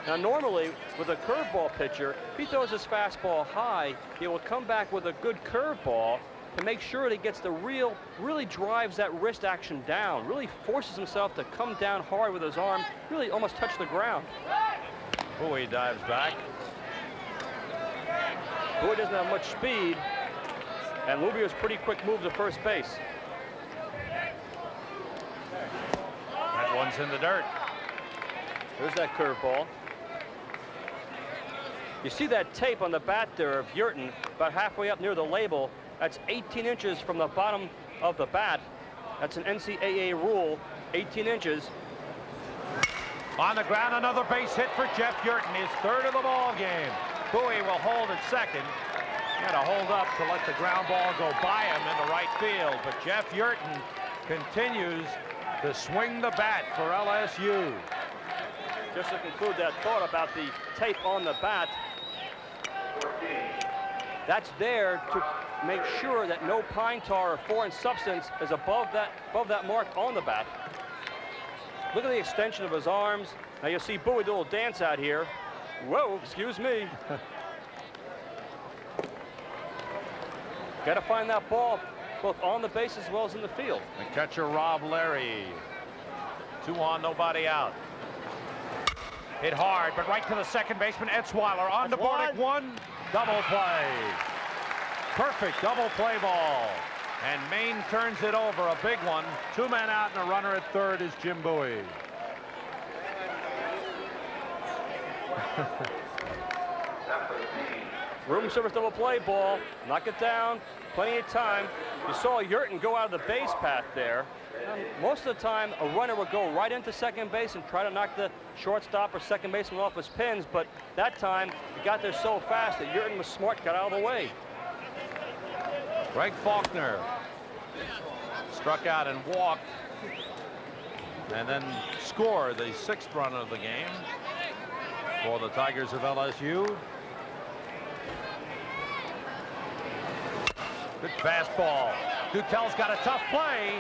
Now, normally, with a curveball pitcher, if he throws his fastball high, he will come back with a good curveball to make sure that he gets the really drives that wrist action down, really forces himself to come down hard with his arm, really almost touch the ground. Bowie dives back. Bowie doesn't have much speed, and Lubier's pretty quick move to first base. That one's in the dirt. There's that curveball. You see that tape on the bat there of Yurton, about halfway up near the label. That's 18 inches from the bottom of the bat. That's an NCAA rule, 18 inches. On the ground, another base hit for Jeff Yurton, his 3rd of the ball game. Bowie will hold at second. He had to hold up to let the ground ball go by him into right field. But Jeff Yurton continues to swing the bat for LSU. Just to conclude that thought about the tape on the bat, that's there to make sure that no pine tar or foreign substance is above that mark on the bat. Look at the extension of his arms. Now you'll see Bowie do a little dance out here. Whoa, excuse me. Got to find that ball both on the base as well as in the field. The catcher, Rob Larry. 2 on, nobody out. Hit hard, but right to the second baseman, Etzweiler. On to Bordick, 1, double play. Perfect double play ball. And Maine turns it over, a big one. 2 men out and a runner at 3rd is Jim Bowie. Room service double play ball. Knock it down. Plenty of time. You saw Yurton go out of the base path there. Most of the time, a runner would go right into second base and try to knock the shortstop or second baseman off his pins. But that time, he got there so fast that Yurton was smart, got out of the way. Greg Faulkner struck out and walked, and then scored the 6th run of the game for the Tigers of LSU. Good fastball. Dutel's got a tough play.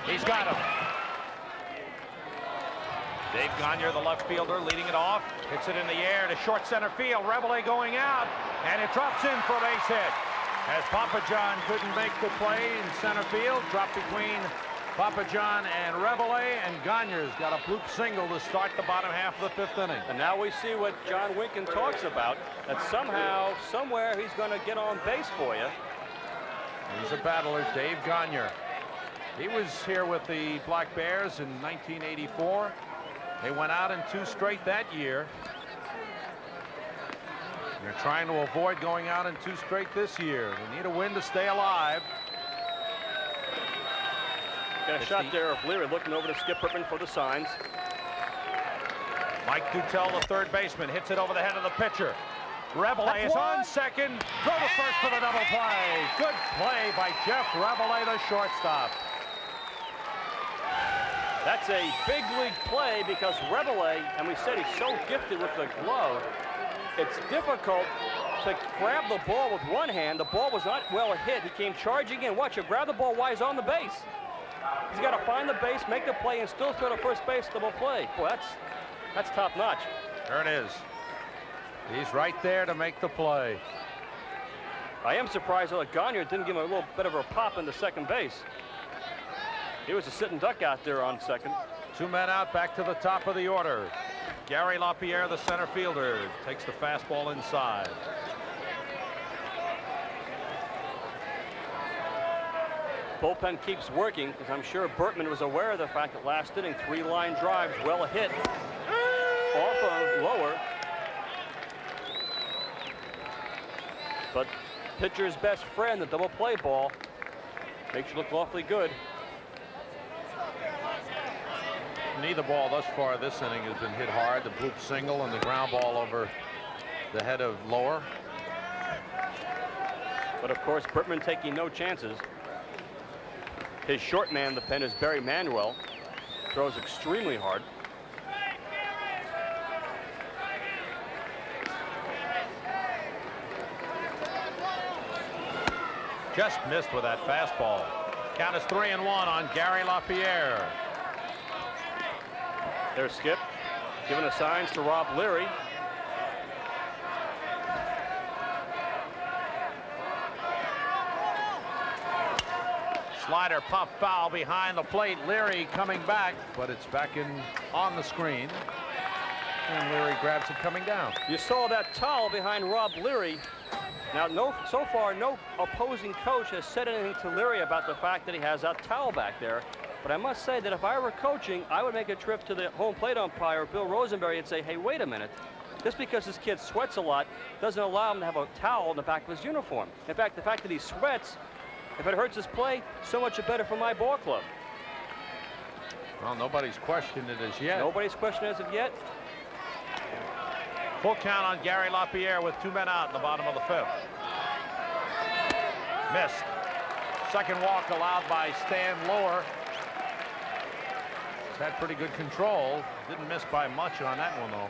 He's got him. Dave Gagne, the left fielder, leading it off. Hits it in the air to short center field. Rebele going out, and it drops in for a base hit. As Papa John couldn't make the play in center field, dropped between Papa John and Rebele, and Gagne's got a bloop single to start the bottom half of the 5th inning. And now we see what John Winkin talks about, that somehow, somewhere, he's going to get on base for you. He's a battler, Dave Gagne. He was here with the Black Bears in 1984. They went out in 2 straight that year. They're trying to avoid going out in 2 straight this year. They need a win to stay alive. Got a shot there of Leary looking over to Skip Bertman for the signs. Mike Dutel, the 3rd baseman, hits it over the head of the pitcher. Rebele is on second. Throw to first for the double play. Good play by Jeff Rebele, the shortstop. That's a big league play because Rebele, and we said he's so gifted with the glove, it's difficult to grab the ball with one hand. The ball was not well hit. He came charging in. Watch it, grab the ball while he's on the base. He's got to find the base, make the play, and still throw to first base double play. Boy, that's top notch. There it is. He's right there to make the play. I am surprised that Gagne didn't give him a little bit of a pop into second base. He was a sitting duck out there on second. 2 men out, back to the top of the order. Gary LaPierre, the center fielder, takes the fastball inside. Bullpen keeps working, because I'm sure Bertman was aware of the fact that last inning, 3 line drives, well hit off of Lower. But pitcher's best friend, the double play ball, makes you look awfully good. Neither ball thus far this inning has been hit hard. The bloop single and the ground ball over the head of Lower. But of course, Bertman taking no chances. His short man, the pen, is Barry Manuel. Throws extremely hard. Just missed with that fastball. Count is 3-1 on Gary LaPierre. There's Skip, giving the signs to Rob Leary. Slider pop foul behind the plate. Leary coming back, but it's back in on the screen. And Leary grabs it coming down. You saw that towel behind Rob Leary. Now, so far, no opposing coach has said anything to Leary about the fact that he has that towel back there. But I must say that if I were coaching, I would make a trip to the home plate umpire, Bill Rosenberry, and say, hey, wait a minute. Just because this kid sweats a lot doesn't allow him to have a towel in the back of his uniform. In fact, the fact that he sweats, if it hurts his play, so much better for my ball club. Well, nobody's questioned it as yet. Nobody's questioned it as of yet. Full count on Gary LaPierre with 2 men out in the bottom of the 5th. Missed. Second walk allowed by Stan Lower. He's had pretty good control. Didn't miss by much on that one, though.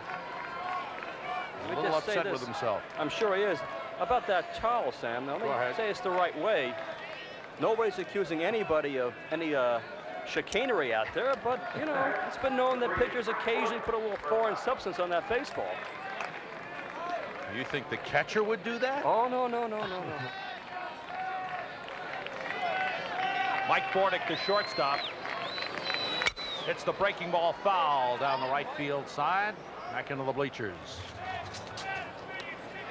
A little upset with himself. I'm sure he is. About that towel, Sam, now let me say it's the right way. Nobody's accusing anybody of any chicanery out there, but, you know, it's been known that pitchers occasionally put a little foreign substance on that baseball. You think the catcher would do that? Oh, no. Mike Bordick, the shortstop. Hits the breaking ball foul down the right field side. Back into the bleachers.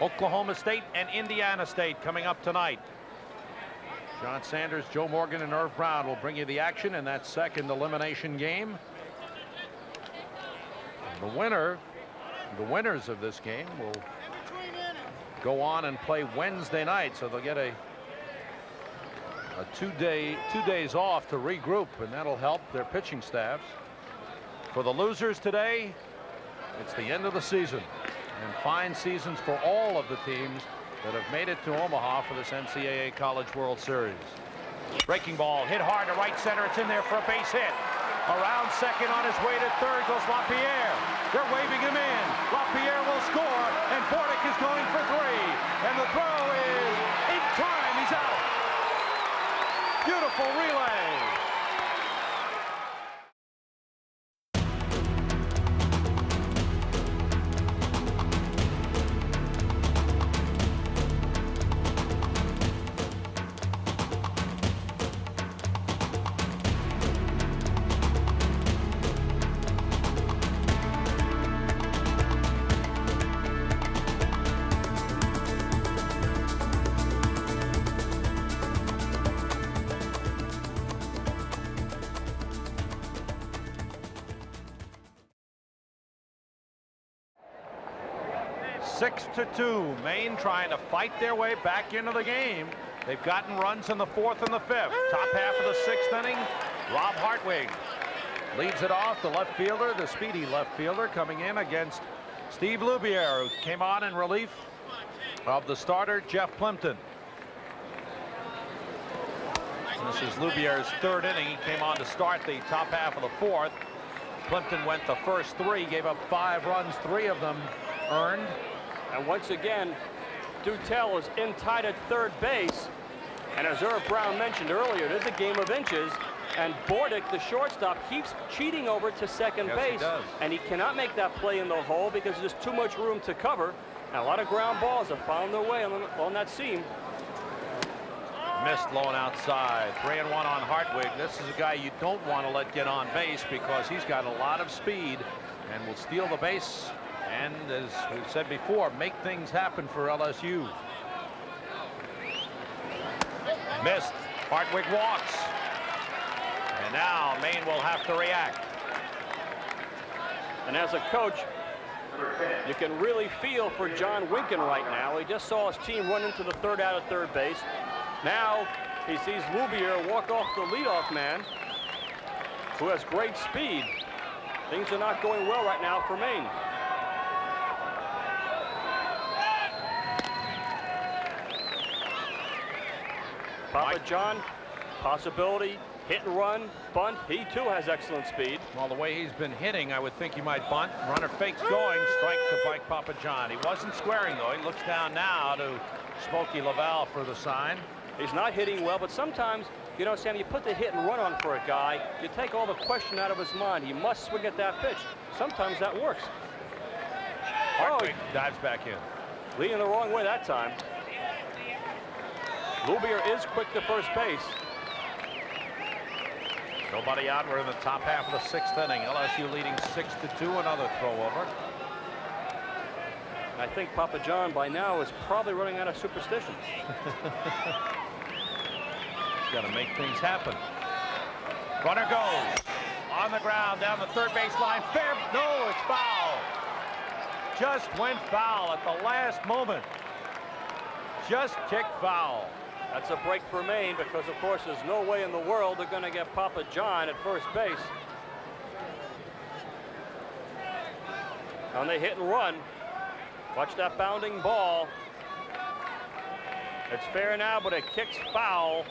Oklahoma State and Indiana State coming up tonight. John Sanders, Joe Morgan, and Irv Brown will bring you the action in that second elimination game. The winners of this game will go on and play Wednesday night, so they'll get a 2 days off to regroup, and that'll help their pitching staffs. For the losers today, it's the end of the season, and fine seasons for all of the teams that have made it to Omaha for this NCAA College World Series. Breaking ball hit hard to right center. It's in there for a base hit. Around second, on his way to third goes LaPierre. They're waving him in. LaPierre will score, and Bordick is going for 3. And the throw is in time. He's out. Beautiful relay. Six to 2. Maine trying to fight their way back into the game. They've gotten runs in the 4th and the 5th. Top half of the 6th inning. Rob Hartwig leads it off. The left fielder, the speedy left fielder, coming in against Steve Lubier, who came on in relief of the starter, Jeff Plimpton. This is Lubier's 3rd inning. He came on to start the top half of the 4th. Plimpton went the first 3, gave up 5 runs, 3 of them earned. And once again, Dutel is in tight at third base. And as Irv Brown mentioned earlier, it is a game of inches. And Bordick, the shortstop, keeps cheating over to second base. And he cannot make that play in the hole because there's too much room to cover. And a lot of ground balls have found their way on that seam. Missed low and outside. 3-1 on Hartwig. This is a guy you don't want to let get on base because he's got a lot of speed and will steal the base. And as we've said before, make things happen for LSU. Missed. Hartwig walks. And now Maine will have to react. And as a coach, you can really feel for John Winken right now. He just saw his team run into the third out at third base. Now he sees Loubier walk off the leadoff man, who has great speed. Things are not going well right now for Maine. Papa John, possibility, hit and run, bunt. He too has excellent speed. Well, the way he's been hitting, I would think he might bunt. Runner fakes going, strike to Mike Papa John. He wasn't squaring though. He looks down now to Smokey Laval for the sign. He's not hitting well, but sometimes, you know, Sam, you put the hit and run on for a guy, you take all the question out of his mind. He must swing at that pitch. Sometimes that works. Hartwig dives back in. Leading the wrong way that time. Loubier is quick to first base. Nobody out. We're in the top half of the sixth inning. LSU leading 6-2. Another throw over. I think Papa John by now is probably running out of superstitions. He's got to make things happen. Runner goes on the ground down the third base line. Fair. No, it's foul. Just went foul at the last moment. Just kicked foul. That's a break for Maine because, of course, there's no way in the world they're going to get Papa John at first base. And they hit and run. Watch that bounding ball. It's fair now, but it kicks foul.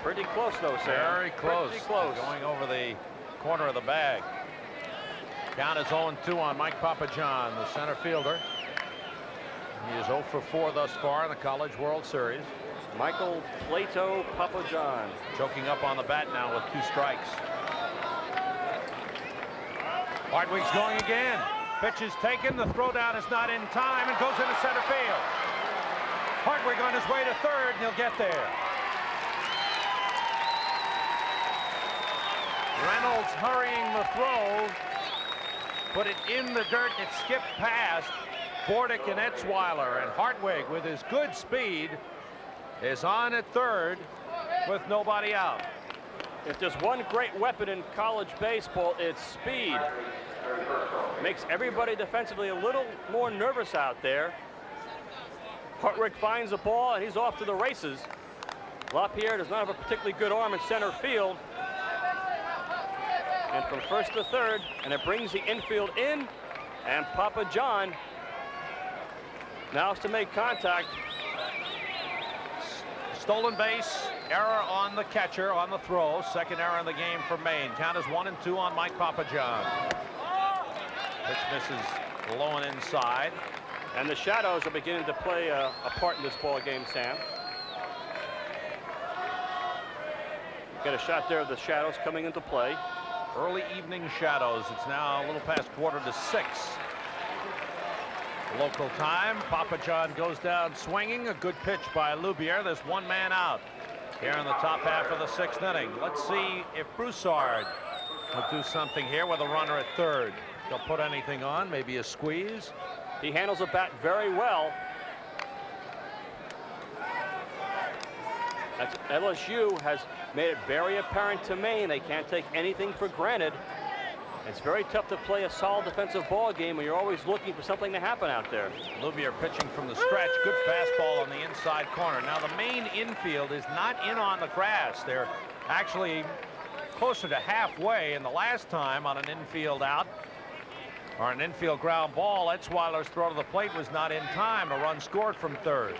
Pretty close, though, Sam. Very close. Pretty close. Going over the corner of the bag. Count is 0-2 on Mike Papa John, the center fielder. He is 0 for 4 thus far in the College World Series. Michael Plato Papa John. Choking up on the bat now with 2 strikes. Hartwig's going again. Pitch is taken. The throw down is not in time and goes into center field. Hartwig on his way to third, and he'll get there. Reynolds hurrying the throw. Put it in the dirt. It skipped past Bordick and Etzweiler, and Hartwig, with his good speed, is on at third with nobody out. If there's one great weapon in college baseball, it's speed. Makes everybody defensively a little more nervous out there. Hartwig finds the ball, and he's off to the races. LaPierre does not have a particularly good arm in center field. And from first to third, and it brings the infield in, and Papa John now is to make contact. Stolen base, error on the catcher on the throw. Second error in the game for Maine. Count is 1-2 on Mike Papa John. Pitch misses low and inside. And the shadows are beginning to play a part in this ball game, Sam. Get a shot there of the shadows coming into play. Early evening shadows. It's now a little past 5:45. Local time. Papa John goes down swinging. A good pitch by Loubier. There's one man out here in the top half of the sixth inning. Let's see if Broussard will do something here with a runner at third. He'll put anything on, maybe a squeeze. He handles the bat very well. LSU has made it very apparent to Maine they can't take anything for granted. It's very tough to play a solid defensive ball game when you're always looking for something to happen out there. Loubier pitching from the stretch. Good fastball on the inside corner. Now the Maine infield is not in on the grass. They're actually closer to halfway, and the last time on an infield out or an infield ground ball, Etzweiler's throw to the plate was not in time. A run scored from third.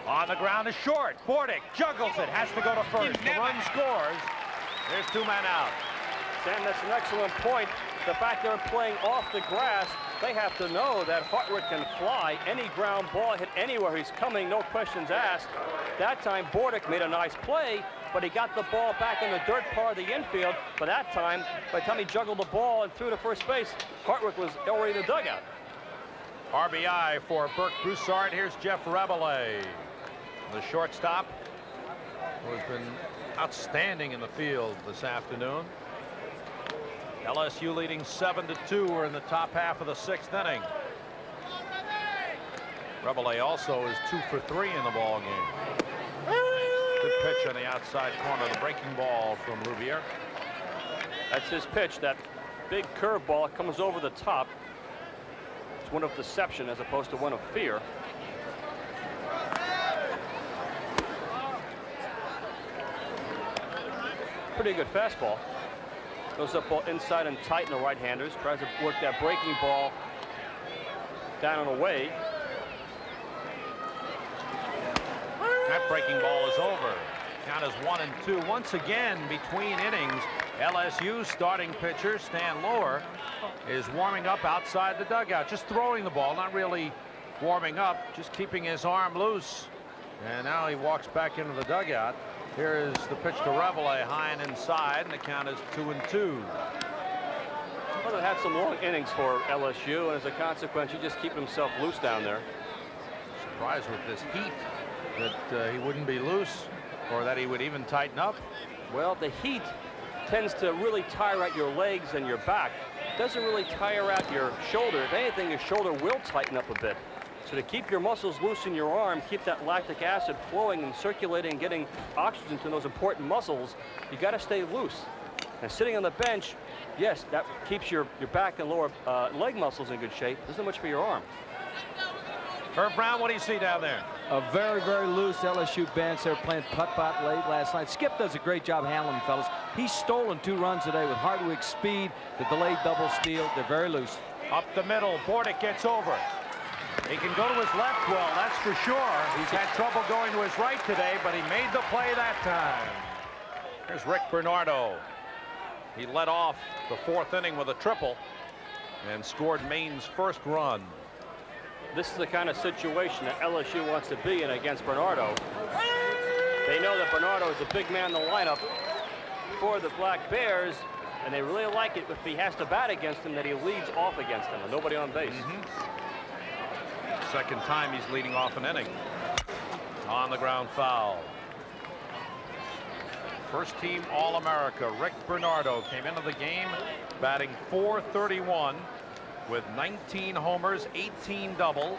On the ground is short. Bordick juggles it, has to go to first. The run scores. There's 2 men out. Sam, that's an excellent point. The fact they're playing off the grass, they have to know that Hartwig can fly. Any ground ball hit anywhere he's coming, no questions asked. That time Bordick made a nice play, but he got the ball back in the dirt part of the infield. But that time, by the time he juggled the ball and threw to first base, Hartwig was already in the dugout. RBI for Burke Broussard. Here's Jeff Rabelais, the shortstop, who has been outstanding in the field this afternoon. LSU leading 7-2. We're in the top half of the sixth inning. Rabelais also is 2 for 3 in the ball game. Good pitch on the outside corner. The breaking ball from Louvier. That's his pitch. That big curveball comes over the top. It's one of deception as opposed to one of fear. Pretty good fastball. Goes up ball inside and tight in the right-handers. Tries to work that breaking ball down and away. That breaking ball is over. Count is 1-2. Once again, between innings, LSU starting pitcher Stan Lower is warming up outside the dugout, just throwing the ball, not really warming up, just keeping his arm loose. And now he walks back into the dugout. Here is the pitch to Reveille, high and inside, and the count is 2-2. Well, they had some long innings for LSU, and as a consequence, he just keep himself loose down there. Surprised with this heat that he wouldn't be loose, or that he would even tighten up. Well, the heat tends to really tire out your legs and your back. It doesn't really tire out your shoulder. If anything, your shoulder will tighten up a bit. So to keep your muscles loose in your arm, keep that lactic acid flowing and circulating and getting oxygen to those important muscles, you got to stay loose. And sitting on the bench, yes, that keeps your back and lower leg muscles in good shape. Isn't much for your arm. Herb Brown, what do you see down there? A very, very loose LSU bench. They were playing putt-putt late last night. Skip does a great job handling them, fellas. He's stolen 2 runs today with Hartwig's speed, the delayed double steal. They're very loose. Up the middle, Bordick gets over. He can go to his left well, that's for sure. He's had trouble going to his right today, but he made the play that time. Here's Rick Bernardo. He led off the 4th inning with a triple and scored Maine's first run. This is the kind of situation that LSU wants to be in against Bernardo. They know that Bernardo is a big man in the lineup for the Black Bears, and they really like it if he has to bat against them, that he leads off against them, and nobody on base. Second time he's leading off an inning. On the ground foul. First team All-America Rick Bernardo came into the game batting .431 with 19 homers, 18 doubles,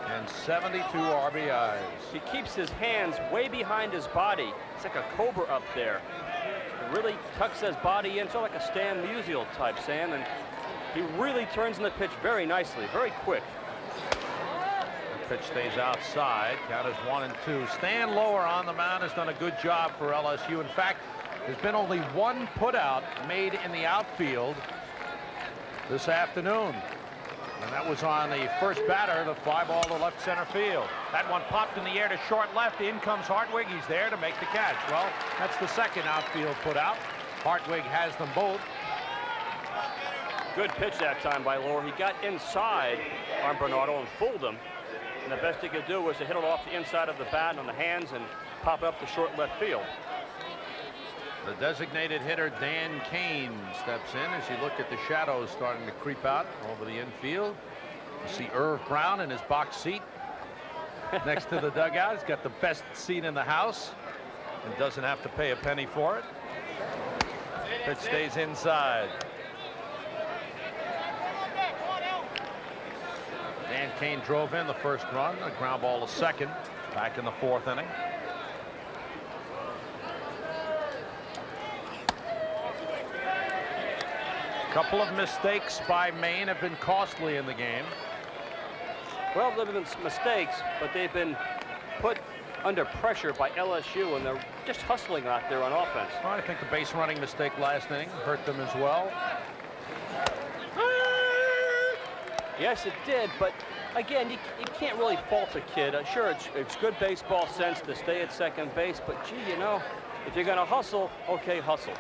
and 72 RBIs. He keeps his hands way behind his body. It's like a cobra up there. He really tucks his body in, sort of like a Stan Musial type, Sam, and he really turns in the pitch very nicely, very quick. The pitch stays outside. Count is 1-2. Stan Lower on the mound has done a good job for LSU. In fact, there's been only 1 putout made in the outfield this afternoon, and that was on the first batter, the fly ball to left center field. That one popped in the air to short left. In comes Hartwig. He's there to make the catch. Well, that's the second outfield putout. Hartwig has them both. Good pitch that time by Lower. He got inside on Bernardo and fooled him, and the best he could do was to hit it off the inside of the bat on the hands and pop it up to short left field. The designated hitter Dan Kane steps in as you look at the shadows starting to creep out over the infield. You see Irv Brown in his box seat next to the dugout. He's got the best seat in the house and doesn't have to pay a penny for it. Pitch stays inside. Dan Kane drove in the first run, a ground ball to second, back in the 4th inning. Couple of mistakes by Maine have been costly in the game. Well, there have been mistakes, but they've been put under pressure by LSU, and they're just hustling out there on offense. Well, I think the base running mistake last inning hurt them as well. Yes, it did, but again, you can't really fault a kid. Sure, it's good baseball sense to stay at second base, but gee, you know, if you're going to hustle, okay, hustle.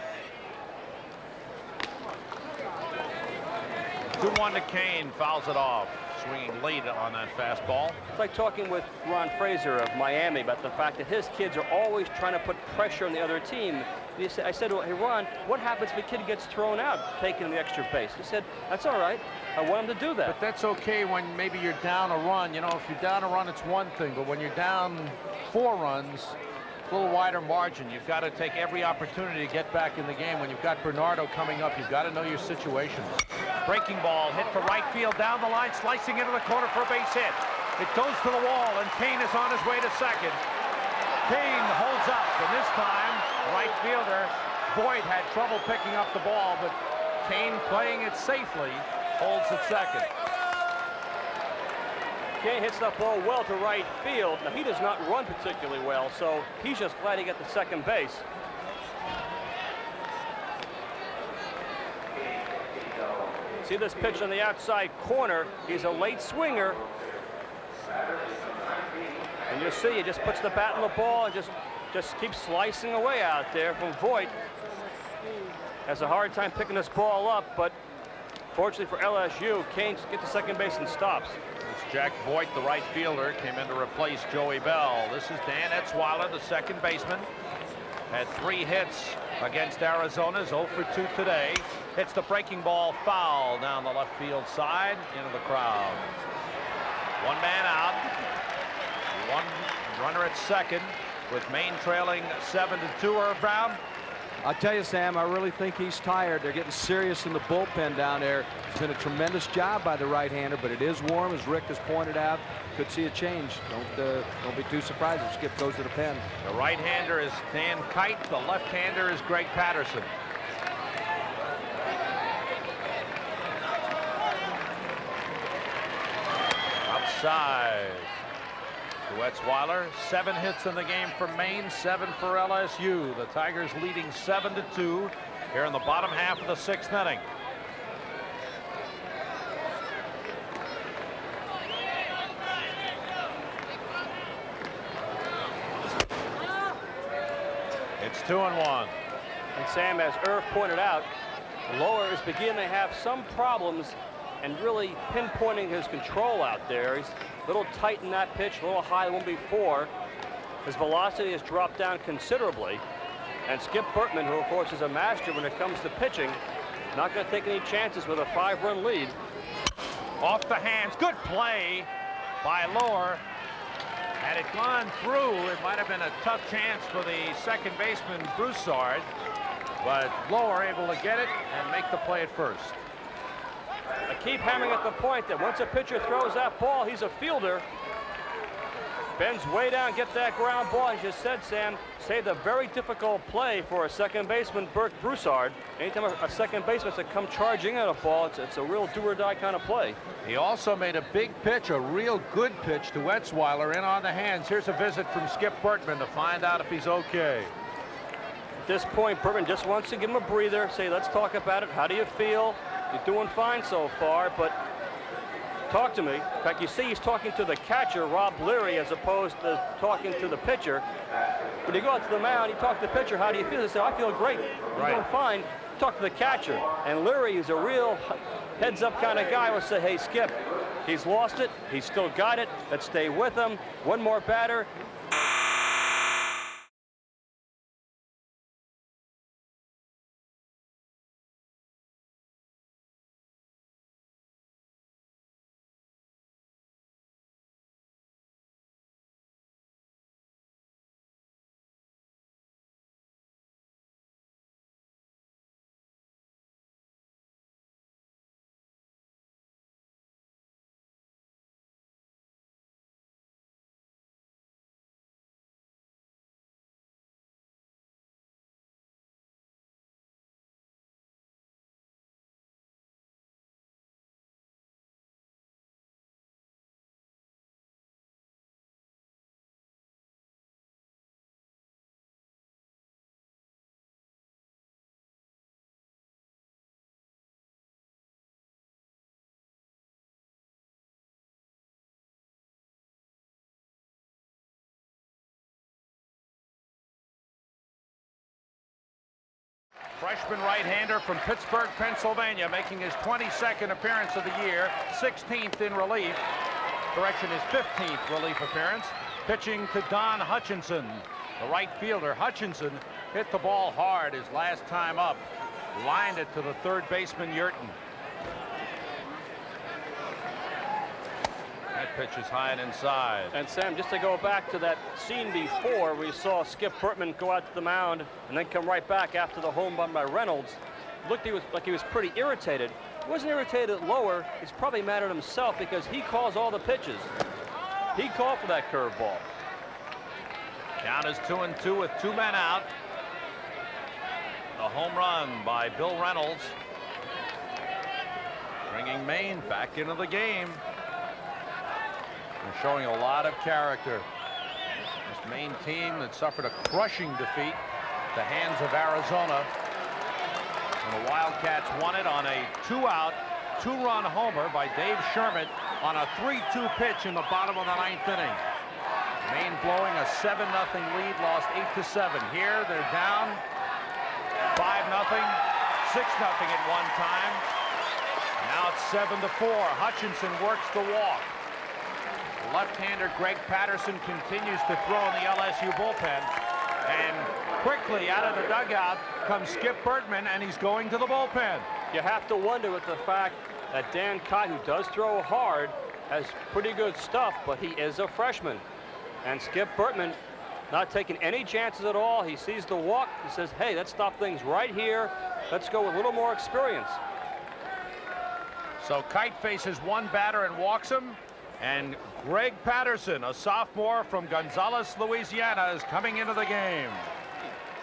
2-1 to Kane, fouls it off, swinging late on that fastball. It's like talking with Ron Fraser of Miami about the fact that his kids are always trying to put pressure on the other team. I said, well, hey, Ron, what happens if a kid gets thrown out taking the extra base? He said, that's all right. I want him to do that. But that's okay when maybe you're down a run. You know, if you're down a run, it's one thing. But when you're down 4 runs, a little wider margin, you've got to take every opportunity to get back in the game. When you've got Bernardo coming up, you've got to know your situations. Breaking ball hit to right field, down the line, slicing into the corner for a base hit. It goes to the wall, and Kane is on his way to second. Kane holds up, and this time, right fielder Voigt had trouble picking up the ball, but Kane, playing it safely, holds at second. Kane hits that ball well to right field. Now, he does not run particularly well, so he's just glad he got to second base. See this pitch on the outside corner. He's a late swinger. And you see, he just puts the bat on the ball and just keeps slicing away out there from Voigt. Has a hard time picking this ball up, but fortunately for LSU, Kane gets to second base and stops. It's Jack Voigt, the right fielder, came in to replace Joey Bell. This is Dan Etzweiler, the second baseman. Had 3 hits against Arizona's 0 for 2 today. Hits the breaking ball foul down the left field side into the crowd. 1 man out. 1 runner at second with Maine trailing 7-2. Irv Brown. I'll tell you, Sam, I really think he's tired. They're getting serious in the bullpen down there. It's been a tremendous job by the right-hander, but it is warm, as Rick has pointed out. Could see a change. Don't be too surprised if Skip goes to the pen. The right-hander is Dan Kite. The left-hander is Greg Patterson. Outside to Etzweiler. 7 hits in the game for Maine, 7 for LSU. The Tigers leading 7-2 here in the bottom half of the 6th inning. It's 2-1. And Sam, as Irv pointed out, Lower is beginning to have some problems and really pinpointing his control out there. He's a little tight in that pitch, a little high the one before. His velocity has dropped down considerably. And Skip Bertman, who of course is a master when it comes to pitching, not going to take any chances with a 5-run lead. Off the hands, good play by Lower. Had it gone through, it might have been a tough chance for the second baseman Broussard, but Lower able to get it and make the play at first. I keep hammering at the point that once a pitcher throws that ball, he's a fielder. Bends way down, get that ground ball. As you said, Sam, saved a very difficult play for a second baseman, Bert Broussard. Anytime a second baseman to come charging at a ball, it's a real do-or-die kind of play. He also made a big pitch, a real good pitch to Etzweiler in on the hands. Here's a visit from Skip Bertman to find out if he's okay. At this point, Bertman just wants to give him a breather, say, let's talk about it. How do you feel? You're doing fine so far, but talk to me. In fact, you see he's talking to the catcher, Rob Leary, as opposed to talking to the pitcher. When you go out to the mound, you talk to the pitcher, how do you feel? They say, I feel great. You're doing fine. Talk to the catcher. And Leary is a real heads-up kind of guy. Will say, hey, Skip, he's lost it. He's still got it. Let's stay with him. One more batter. Freshman right-hander from Pittsburgh, Pennsylvania, making his 22nd appearance of the year, 16th in relief. Correction, his 15th relief appearance. Pitching to Don Hutchinson, the right fielder. Hutchinson hit the ball hard his last time up. Lined it to the third baseman, Yurton. That pitch is high and inside. And Sam, just to go back to that scene before, we saw Skip Bertman go out to the mound and then come right back after the home run by Reynolds. Looked like he was pretty irritated. He wasn't irritated at Lower. He's probably mad at himself because he calls all the pitches. He called for that curveball. Count is 2-2 with 2 men out. A home run by Bill Reynolds, bringing Maine back into the game. They're showing a lot of character. This Maine team that suffered a crushing defeat at the hands of Arizona. And the Wildcats won it on a 2-out, 2-run homer by Dave Sherman on a 3-2 pitch in the bottom of the 9th inning. Maine blowing a 7-0 lead, lost 8-7. Here they're down 5-0, 6-0 at one time. Now it's 7-4. Hutchinson works the walk. Left-hander Greg Patterson continues to throw in the LSU bullpen. And quickly out of the dugout comes Skip Bertman, and he's going to the bullpen. You have to wonder with the fact that Dan Cott, who does throw hard, has pretty good stuff, but he is a freshman. And Skip Bertman not taking any chances at all. He sees the walk. He says, hey, let's stop things right here. Let's go with a little more experience. So Kite faces one batter and walks him. And Greg Patterson, a sophomore from Gonzales, Louisiana, is coming into the game.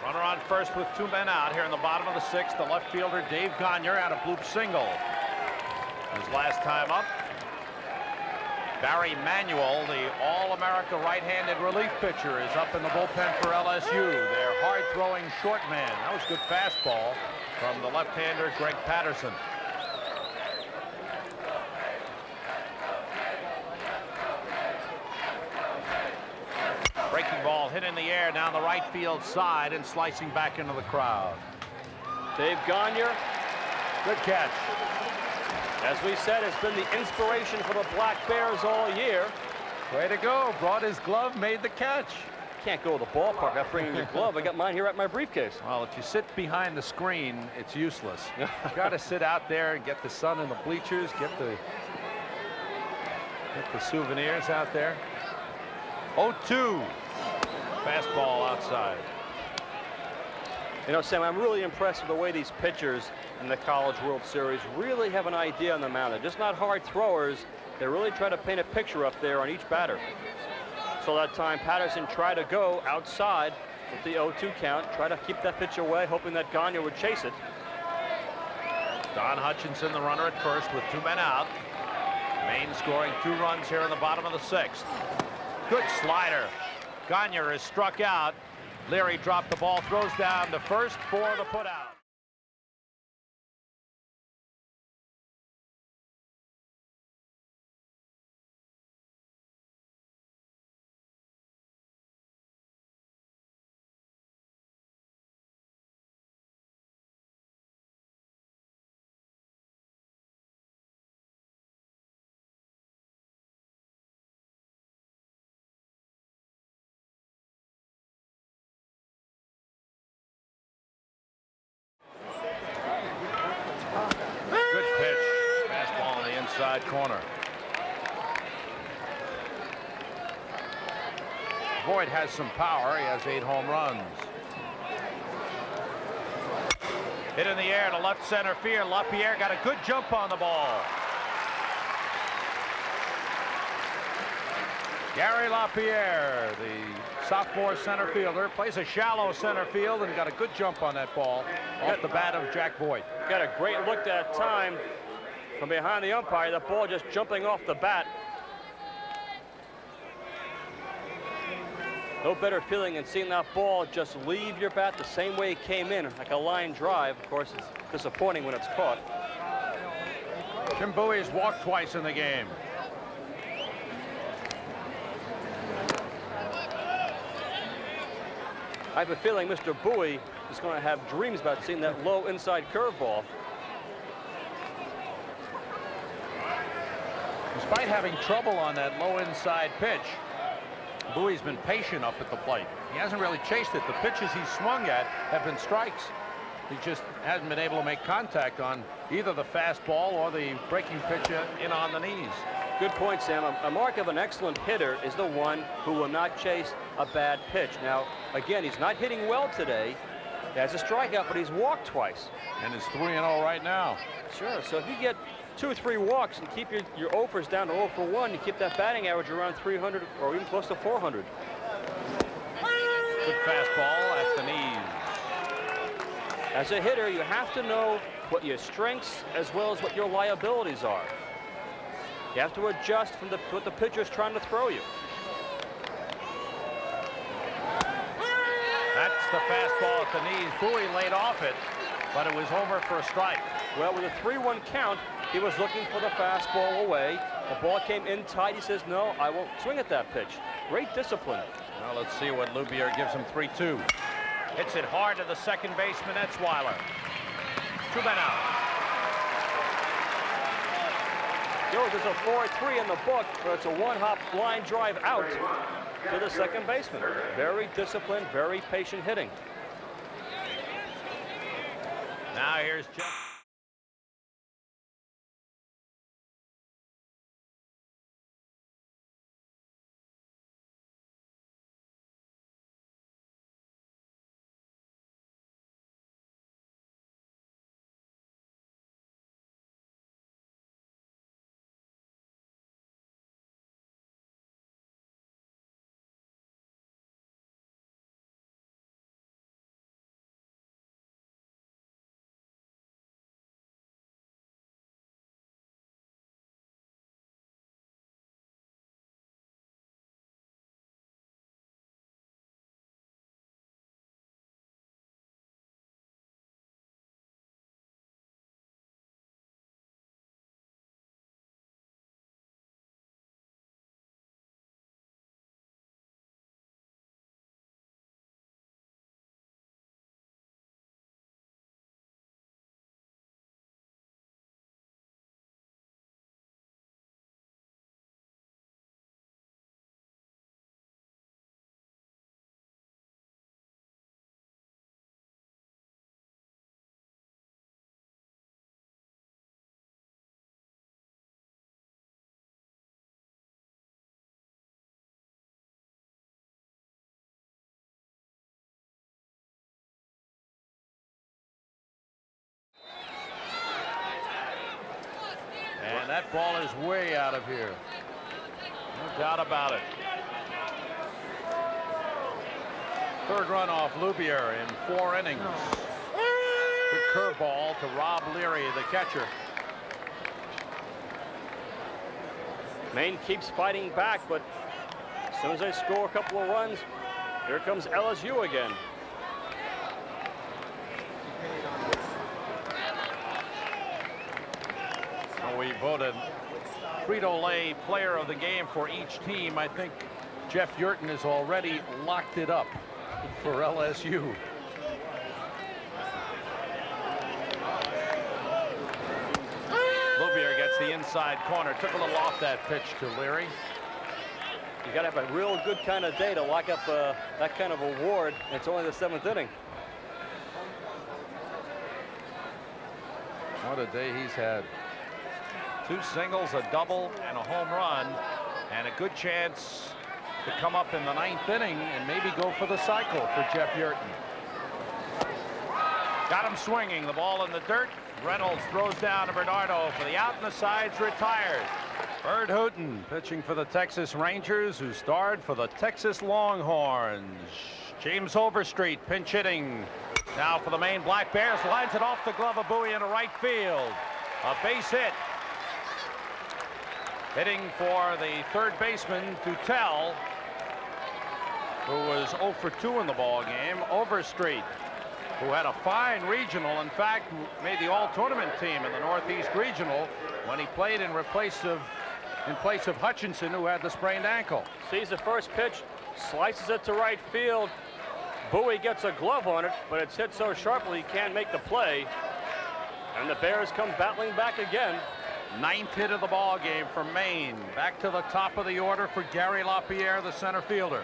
Runner on first with 2 men out here in the bottom of the 6th. The left fielder, Dave Gagne, had a bloop single. His last time up. Barry Manuel, the All-America right-handed relief pitcher, is up in the bullpen for LSU. Their hard-throwing short man. That was good fastball from the left-hander, Greg Patterson. Breaking ball hit in the air down the right field side and slicing back into the crowd. Dave Gagne, good catch. As we said, has been the inspiration for the Black Bears all year. Way to go. Brought his glove, made the catch. Can't go to the ballpark without bringing your glove. I got mine here at my briefcase. Well, if you sit behind the screen, it's useless. You got to sit out there and get the sun in the bleachers, get the souvenirs out there. 0-2. Fastball outside. You know, Sam, I'm really impressed with the way these pitchers in the College World Series really have an idea on the mound. They're just not hard throwers. They really try to paint a picture up there on each batter. So that time Patterson tried to go outside with the 0-2 count, try to keep that pitch away, hoping that Gagne would chase it. Don Hutchinson, the runner at first with 2 men out. Maine scoring 2 runs here in the bottom of the 6th. Good slider. Gagne is struck out. Leary dropped the ball, throws down to first for the putout. Inside corner. Boyd has some power. He has 8 home runs. Hit in the air to left center field. LaPierre got a good jump on the ball. Gary LaPierre, the sophomore center fielder, plays a shallow center field and got a good jump on that ball off the bat of Jack Boyd. Got a great look that time from behind the umpire. The ball just jumping off the bat. No better feeling than seeing that ball just leave your bat the same way it came in, like a line drive. Of course, it's disappointing when it's caught. Jim Bowie has walked twice in the game. I have a feeling Mr. Bowie is going to have dreams about seeing that low inside curveball. Despite having trouble on that low inside pitch, Bowie's been patient up at the plate. He hasn't really chased it. The pitches he's swung at have been strikes. He just hasn't been able to make contact on either the fastball or the breaking pitch in on the knees. Good point, Sam. A mark of an excellent hitter is the one who will not chase a bad pitch. Now, again, he's not hitting well today. He has a strikeout, but he's walked twice. And is 3-0 right now. Sure. So if you get 2 or 3 walks and keep your offers down to 0 for 1, you keep that batting average around 300 or even close to 400. Good fastball at the knees. As a hitter, you have to know what your strengths as well as what your liabilities are. You have to adjust from what the pitcher's trying to throw you. That's the fastball at the knees. Bowie laid off it, but it was over for a strike. Well, with a 3-1 count, he was looking for the fastball away. The ball came in tight. He says, no, I won't swing at that pitch. Great discipline. Well, let's see what Lubier gives him. 3-2. Hits it hard to the second baseman, Etzweiler. 2 men out. There's a 4-3 in the book, but it's a one-hop line drive out to the second baseman. Very disciplined, very patient hitting. Now here's Jeff. And that ball is way out of here. No doubt about it. Third run off Lubier in 4 innings. Good curveball to Rob Leary, the catcher. Maine keeps fighting back, but as soon as they score a couple of runs, here comes LSU again. We voted Frito-Lay player of the game for each team. I think Jeff Yurton has already locked it up for LSU. Lubier gets the inside corner. Took a little off that pitch to Leary. You got to have a real good kind of day to lock up that kind of award. It's only the 7th inning. What a day he's had. 2 singles, a double, and a home run, and a good chance to come up in the 9th inning and maybe go for the cycle for Jeff Yurton. Got him swinging. The ball in the dirt. Reynolds throws down to Bernardo for the out, and the side's retired. Bert Hooton pitching for the Texas Rangers, who starred for the Texas Longhorns. James Overstreet pinch hitting now for the Maine Black Bears. Lines it off the glove of Bowie into right field. A base hit. Hitting for the third baseman, Dutel, who was 0 for 2 in the ball game. Overstreet, who had a fine regional, in fact made the all-tournament team in the Northeast Regional when he played in place of Hutchinson, who had the sprained ankle. Sees the first pitch, slices it to right field. Bowie gets a glove on it, but it's hit so sharply he can't make the play. And the Bears come battling back again. 9th hit of the ball game for Maine. Back to the top of the order for Gary LaPierre, the center fielder.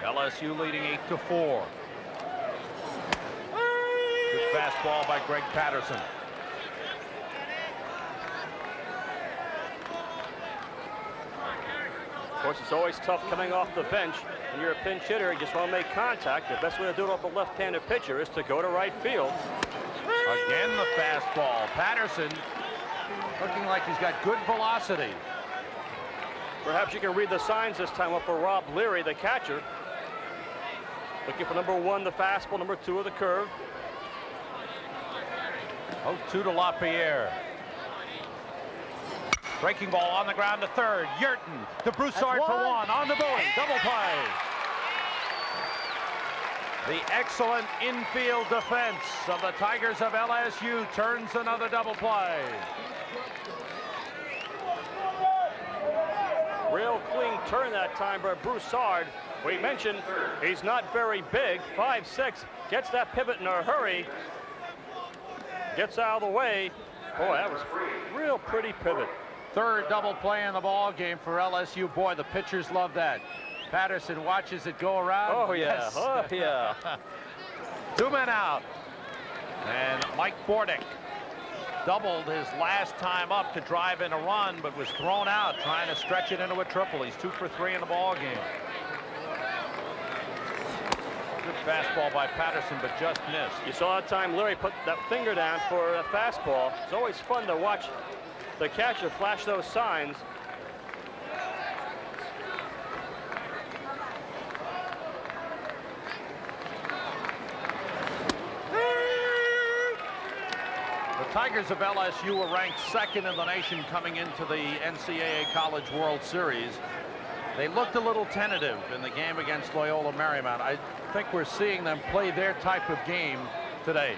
LSU leading 8-4. Good fastball by Greg Patterson. Of course, it's always tough coming off the bench. When you're a pinch hitter, you just want to make contact. The best way to do it off a left-handed pitcher is to go to right field. Again, the fastball. Patterson looking like he's got good velocity. Perhaps you can read the signs this time up for Rob Leary, the catcher. Looking for number 1, the fastball, number 2 of the curve. 0-2 to LaPierre. Breaking ball on the ground to third. Yurton to Broussard for 1 on the Bowie. Double play. The excellent infield defense of the Tigers of LSU turns another double play. Real clean turn that time by Broussard. We mentioned he's not very big, 5'6", gets that pivot in a hurry, gets out of the way. Boy, that was real pretty pivot. Third double play in the ball game for LSU. Boy, the pitchers love that. Patterson watches it go around. Oh, yeah. Yes. Oh, yeah. 2 men out. And Mike Bordick doubled his last time up to drive in a run, but was thrown out trying to stretch it into a triple. He's 2 for 3 in the ball game. Good fastball by Patterson, but just missed. You saw that time Leary put that finger down for a fastball. It's always fun to watch the catcher flash those signs. The Tigers of LSU were ranked 2nd in the nation coming into the NCAA College World Series. They looked a little tentative in the game against Loyola Marymount. I think we're seeing them play their type of game today.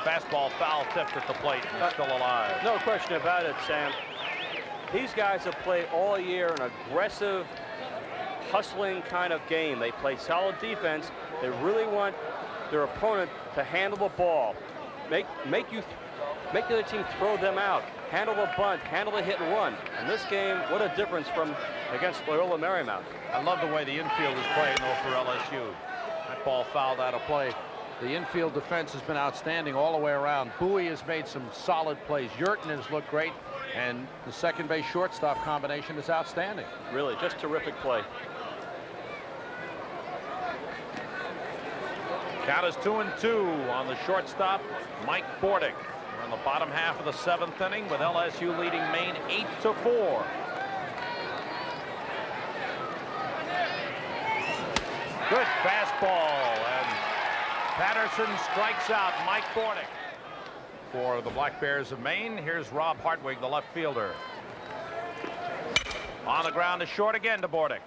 Fastball foul tipped at the plate and still alive. No question about it, Sam. These guys have played all year an aggressive, hustling kind of game. They play solid defense. They really want their opponent to handle the ball, make the other team throw them out, handle the bunt, handle the hit and run. In this game, what a difference from against Loyola Marymount. I love the way the infield is playing though for LSU. That ball fouled out of play. The infield defense has been outstanding all the way around. Bowie has made some solid plays. Yurton has looked great, and the second base shortstop combination is outstanding. Really, just terrific play. Count is 2-2 on the shortstop, Mike Bordick. We're in the bottom half of the 7th inning with LSU leading Maine 8-4. Good fastball, and Patterson strikes out Mike Bordick. For the Black Bears of Maine, here's Rob Hartwig, the left fielder. On the ground is short again to Bordick.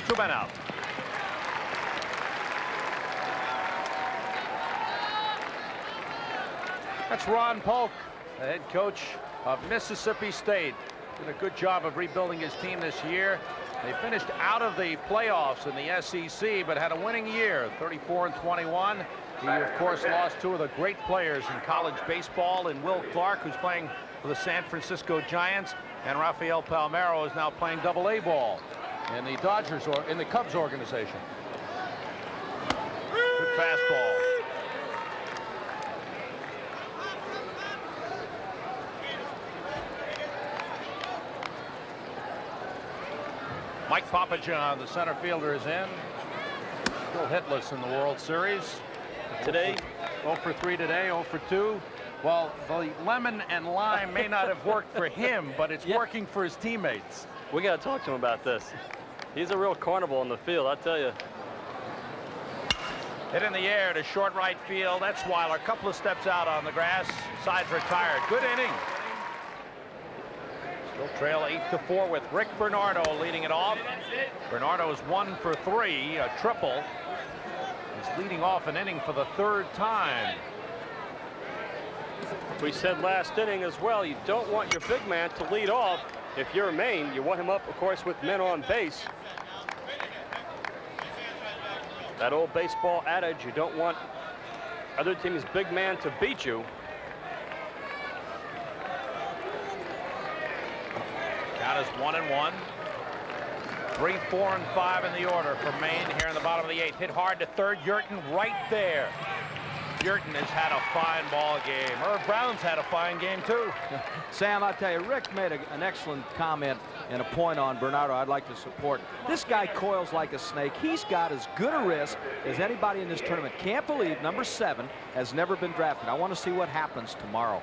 2 men out. That's Ron Polk, the head coach of Mississippi State. Did a good job of rebuilding his team this year. They finished out of the playoffs in the SEC, but had a winning year, 34-21. He, of course, lost 2 of the great players in college baseball, in Will Clark, who's playing for the San Francisco Giants, and Rafael Palmeiro is now playing Double-A ball in the Dodgers or in the Cubs organization. Good fastball. Mike Papajohn, the center fielder, is in. Still hitless in the World Series. Today, 0 for 3 today, 0 for 2. Well, the lemon and lime may not have worked for him, but it's working for his teammates. we got to talk to him about this. He's a real carnival in the field, I tell you. Hit in the air to short right field. That's Weiler. A couple of steps out on the grass. Side's retired. Good inning. Still trail 8-4 with Rick Bernardo leading it off. Bernardo's 1 for 3, a triple. He's leading off an inning for the 3rd time. We said last inning as well, you don't want your big man to lead off. If you're Maine, you want him up, of course, with men on base. That old baseball adage, you don't want other team's big man to beat you. Count is 1-1. 3, 4, and 5 in the order for Maine here in the bottom of the 8th. Hit hard to third. Yurton right there. Yurton has had a fine ball game. Irv Brown's had a fine game too. Sam, I tell you, Rick made an excellent comment and a point on Bernardo I'd like to support. This guy coils like a snake. He's got as good a wrist as anybody in this tournament. Can't believe number 7 has never been drafted. I want to see what happens tomorrow.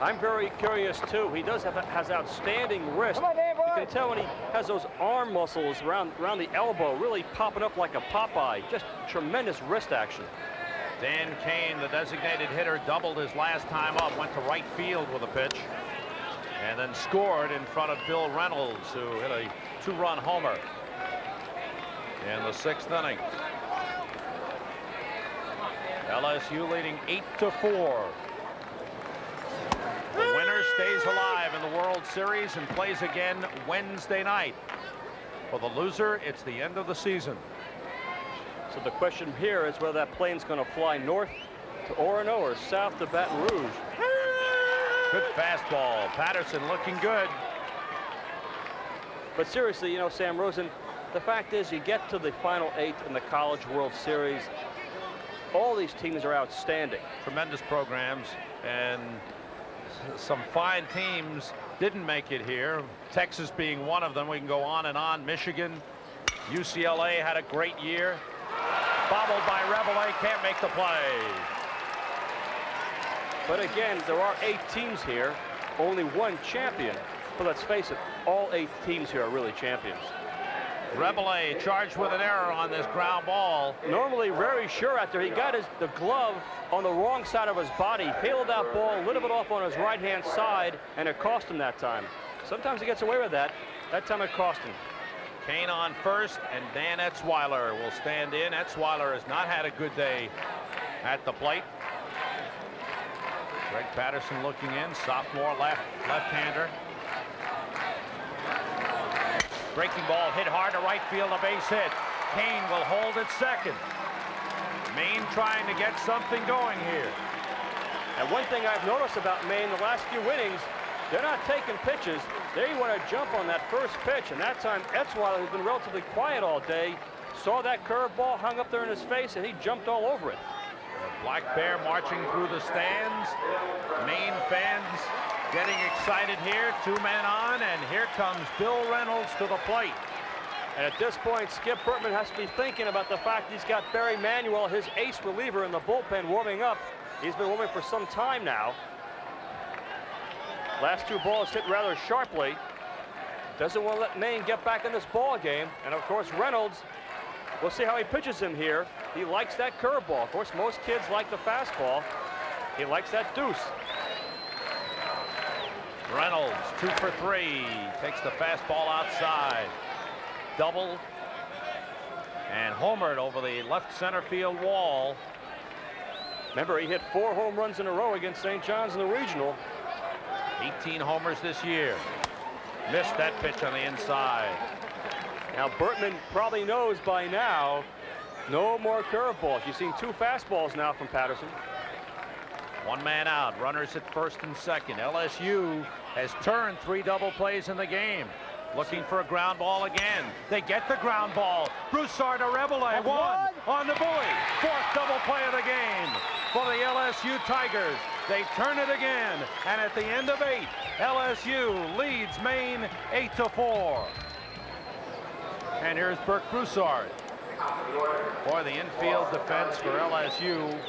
I'm very curious too. He has outstanding wrist. You can tell when he has those arm muscles around the elbow really popping up like a Popeye. Just tremendous wrist action. Dan Kane, the designated hitter, doubled his last time up, went to right field with a pitch, and then scored in front of Bill Reynolds, who hit a 2-run homer in the 6th inning. LSU leading 8-4. The winner stays alive in the World Series and plays again Wednesday night. For the loser, it's the end of the season. So the question here is whether that plane's going to fly north to Orono or south to Baton Rouge. Good fastball. Patterson looking good. But seriously, you know, Sam Rosen, the fact is you get to the final 8 in the College World Series. All these teams are outstanding. Tremendous programs, and some fine teams didn't make it here. Texas being one of them. We can go on and on. Michigan, UCLA had a great year. Bobbled by Reveille, can't make the play. But again, there are 8 teams here, only 1 champion. But let's face it, all 8 teams here are really champions. Reveille charged with an error on this ground ball. Normally very sure after he got the glove on the wrong side of his body, peeled that ball a little bit off on his right-hand side, and it cost him that time. Sometimes he gets away with that. That time it cost him. Kane on first, and Dan Etzweiler will stand in. Etzweiler has not had a good day at the plate. Greg Patterson looking in, sophomore left-hander. Breaking ball hit hard to right field, a base hit. Kane will hold at second. Maine trying to get something going here. And one thing I've noticed about Maine the last few innings, they're not taking pitches. They want to jump on that first pitch, and that time Etzweiler, who's been relatively quiet all day, saw that curveball hung up there in his face, and he jumped all over it. The Black Bear marching through the stands. Maine fans getting excited here. 2 men on, and here comes Bill Reynolds to the plate. And at this point, Skip Bertman has to be thinking about the fact he's got Barry Manuel, his ace reliever, in the bullpen warming up. He's been warming for some time now. Last 2 balls hit rather sharply. Doesn't want to let Maine get back in this ball game. And of course, Reynolds, we'll see how he pitches him here. He likes that curveball. Of course, most kids like the fastball. He likes that deuce. Reynolds 2 for 3, takes the fastball outside. Double and homered over the left center field wall. Remember, he hit 4 home runs in a row against St. John's in the regional. 18 homers this year. Missed that pitch on the inside. Now Bertman probably knows by now, no more curveballs. You've seen 2 fastballs now from Patterson. 1 man out, runners at first and second. LSU has turned 3 double plays in the game. Looking for a ground ball again. They get the ground ball. Broussard to Reveille, 1 on the buoy. 4th double play of the game for the LSU Tigers. They turn it again, and at the end of 8, LSU leads Maine 8-4. And here's Burke Broussard. Boy, the infield defense for LSU,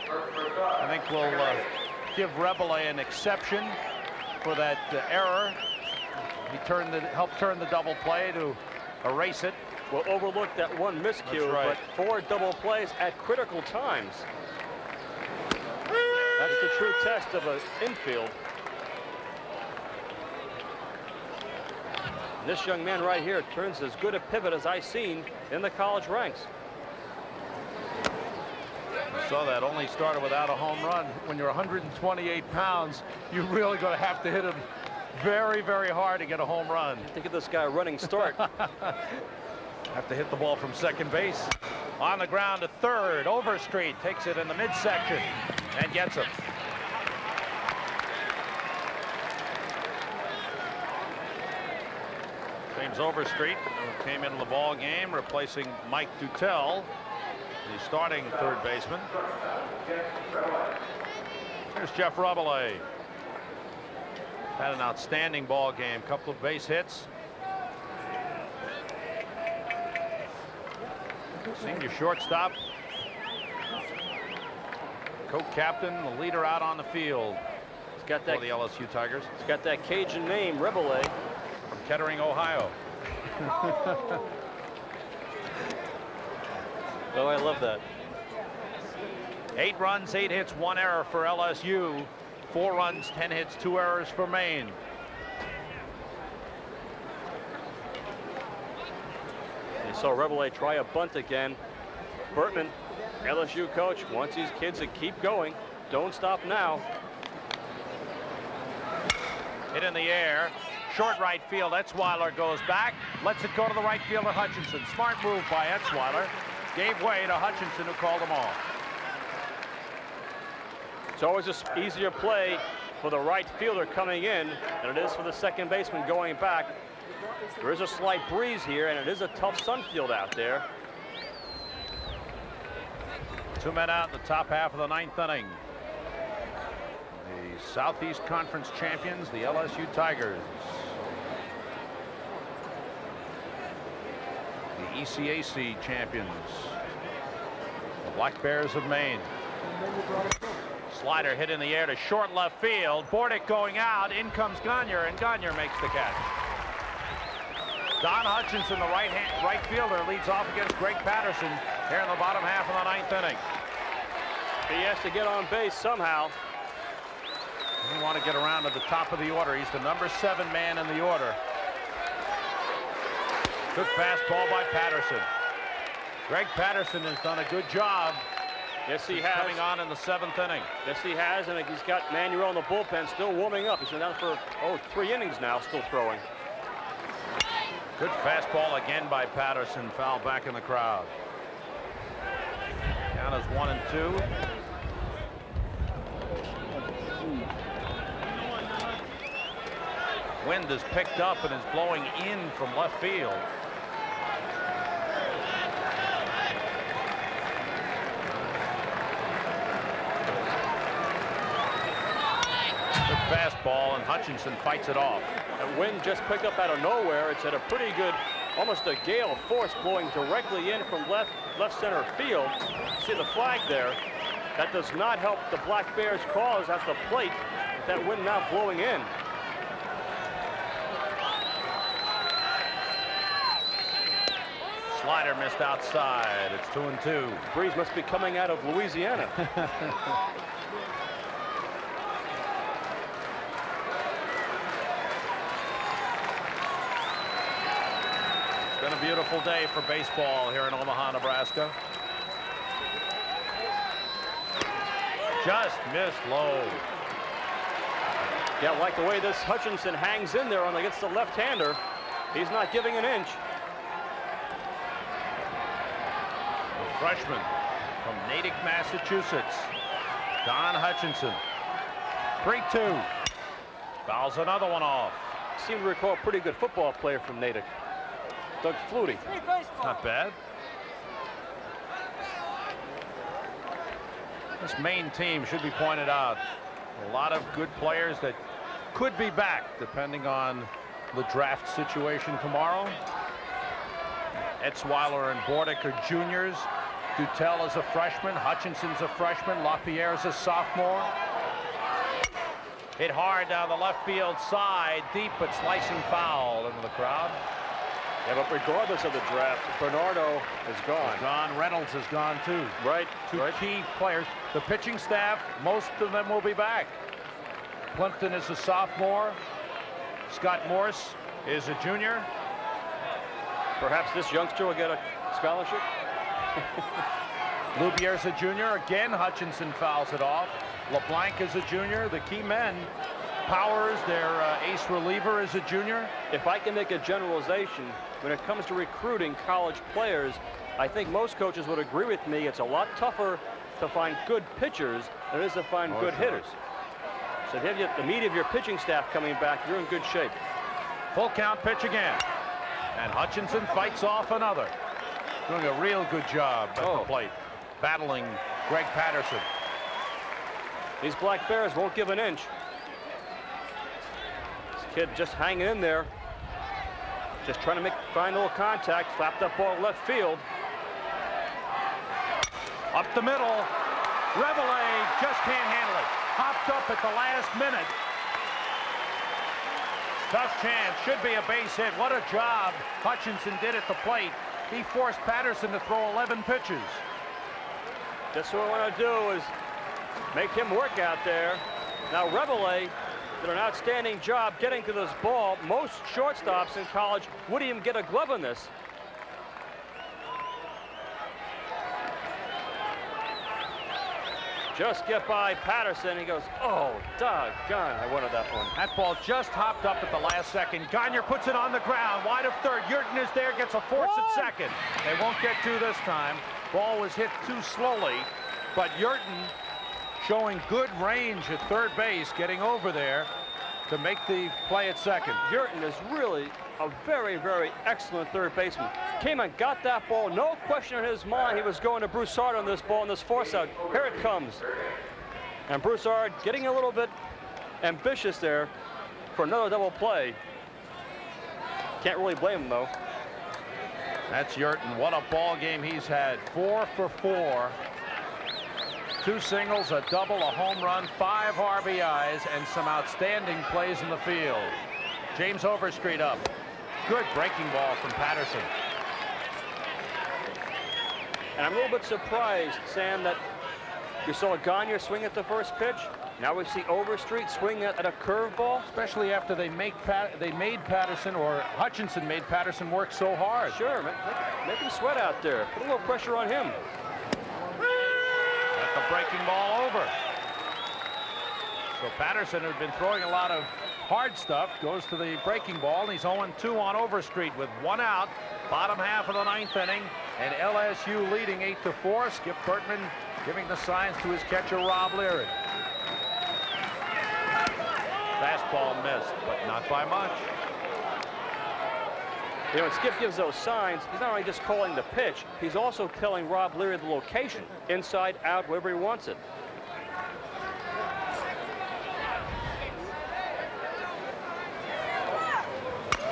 I think will give Reveille an exception for that error. He helped turn the double play to erase it. Well, overlooked that 1 miscue, right. but 4 double plays at critical times. That's the true test of an infield. And this young man right here turns as good a pivot as I've seen in the college ranks. So that only started without a home run. When you're 128 pounds, you're really going to have to hit him very, very hard to get a home run. Think of this guy running start. Have to hit the ball from second base. On the ground to third. Overstreet takes it in the midsection and gets him. James Overstreet, who came into the ball game, replacing Mike Dutel, the starting third baseman. Here's Jeff Reveille. Had an outstanding ball game. Couple of base hits. Senior shortstop. Co-captain, the leader out on the field. It's got that, for the LSU Tigers. It's got that Cajun name, Rebele. From Kettering, Ohio. Oh, I love that. 8 runs, 8 hits, 1 error for LSU. 4 runs, 10 hits, 2 errors for Maine. You saw Rebele try a bunt again. Bertman, LSU coach, wants these kids to keep going. Don't stop now. Hit in the air. Short right field. Etzweiler goes back. Lets it go to the right fielder, Hutchinson. Smart move by Etzweiler. Gave way to Hutchinson, who called him off. It's always an easier play for the right fielder coming in than it is for the second baseman going back. There is a slight breeze here, and it is a tough sun field out there. 2 men out in the top half of the 9th inning. The Southeast Conference champions, the LSU Tigers. The ECAC champions, the Black Bears of Maine. Slider hit in the air to short left field. Bordick going out. In comes Gagne, and Gagne makes the catch. Don Hutchinson, the right fielder, leads off against Greg Patterson here in the bottom half of the 9th inning. He has to get on base somehow. We want to get around to the top of the order. He's the number 7 man in the order. Good fastball by Patterson. Greg Patterson has done a good job. Yes, he has. Coming on in the 7th inning. Yes, he has, and he's got Manuel in the bullpen still warming up. He's been down for 3 innings now, still throwing. Good fastball again by Patterson. Foul back in the crowd. Count is 1-2. Wind is picked up and is blowing in from left field. Good fastball, and Hutchinson fights it off. The wind just picked up out of nowhere. It's at a pretty good, almost a gale force blowing directly in from left center field. See the flag there. That does not help the Black Bears' cause at the plate. That wind now blowing in. Slider missed outside. It's 2-2. Breeze must be coming out of Louisiana. It's been a beautiful day for baseball here in Omaha, Nebraska. Just missed low. Yeah, like the way this Hutchinson hangs in there against the left-hander. He's not giving an inch. Freshman from Natick, Massachusetts, Don Hutchinson. 3-2. Fouls another one off. Seem to recall a pretty good football player from Natick, Doug Flutie. Not bad. This Maine team should be pointed out. A lot of good players that could be back depending on the draft situation tomorrow. Etzweiler and Bordick are juniors. Dutel is a freshman. Hutchinson's a freshman. LaPierre's a sophomore. Hit hard down the left field side. Deep, but slicing foul into the crowd. Yeah, but regardless of the draft, Bernardo is gone. Gone. Reynolds has gone too. Right. Two key players. The pitching staff, most of them will be back. Plimpton is a sophomore. Scott Morse is a junior. Perhaps this youngster will get a scholarship. Lubier's a junior. Again, Hutchinson fouls it off. LeBlanc is a junior. The key men. Powers, their ace reliever, is a junior. If I can make a generalization, when it comes to recruiting college players, I think most coaches would agree with me. It's a lot tougher to find good pitchers than it is to find good hitters. So if you have the meat of your pitching staff coming back, you're in good shape. Full count pitch again. And Hutchinson fights off another. Doing a real good job at the plate. Battling Greg Patterson. These Black Bears won't give an inch. This kid just hanging in there. Just trying to find a little contact. Slapped that ball left field. Up the middle. Rebele just can't handle it. hopped up at the last minute. Tough chance. Should be a base hit. What a job Hutchinson did at the plate. He forced Patterson to throw 11 pitches. That's what I want to do is make him work out there. Now, Reveille did an outstanding job getting to this ball. Most shortstops in college wouldn't even get a glove on this. Just get by Patterson. He goes, oh, doggone, I wanted that one. That ball just hopped up at the last second. Gagne puts it on the ground, wide of third. Yurton is there, gets a force at second. They won't get to this time. Ball was hit too slowly, but Yurton showing good range at third base, getting over there to make the play at second. Yurton is really a very, very excellent third baseman. Came and got that ball. No question in his mind he was going to Broussard on this ball in this force out. Here it comes. And Broussard getting a little bit ambitious there for another double play. Can't really blame him, though. That's Yurton. What a ball game he's had. 4 for 4. 2 singles, a double, a home run, 5 RBIs, and some outstanding plays in the field. James Overstreet up. Good breaking ball from Patterson. And I'm a little bit surprised, Sam, that you saw Gagne swing at the first pitch. Now we see Overstreet swing at a curveball. Especially after they made Patterson, or Hutchinson made Patterson work so hard. Sure, make him sweat out there. Put a little pressure on him. Got the breaking ball over. So Patterson, who'd been throwing a lot of hard stuff, goes to the breaking ball, and he's 0-2 on Overstreet with 1 out. Bottom half of the 9th inning, and LSU leading 8-4. Skip Bertman giving the signs to his catcher, Rob Leary. Fastball missed, but not by much. You know, when Skip gives those signs, he's not only just calling the pitch, he's also telling Rob Leary the location, inside, out, wherever he wants it.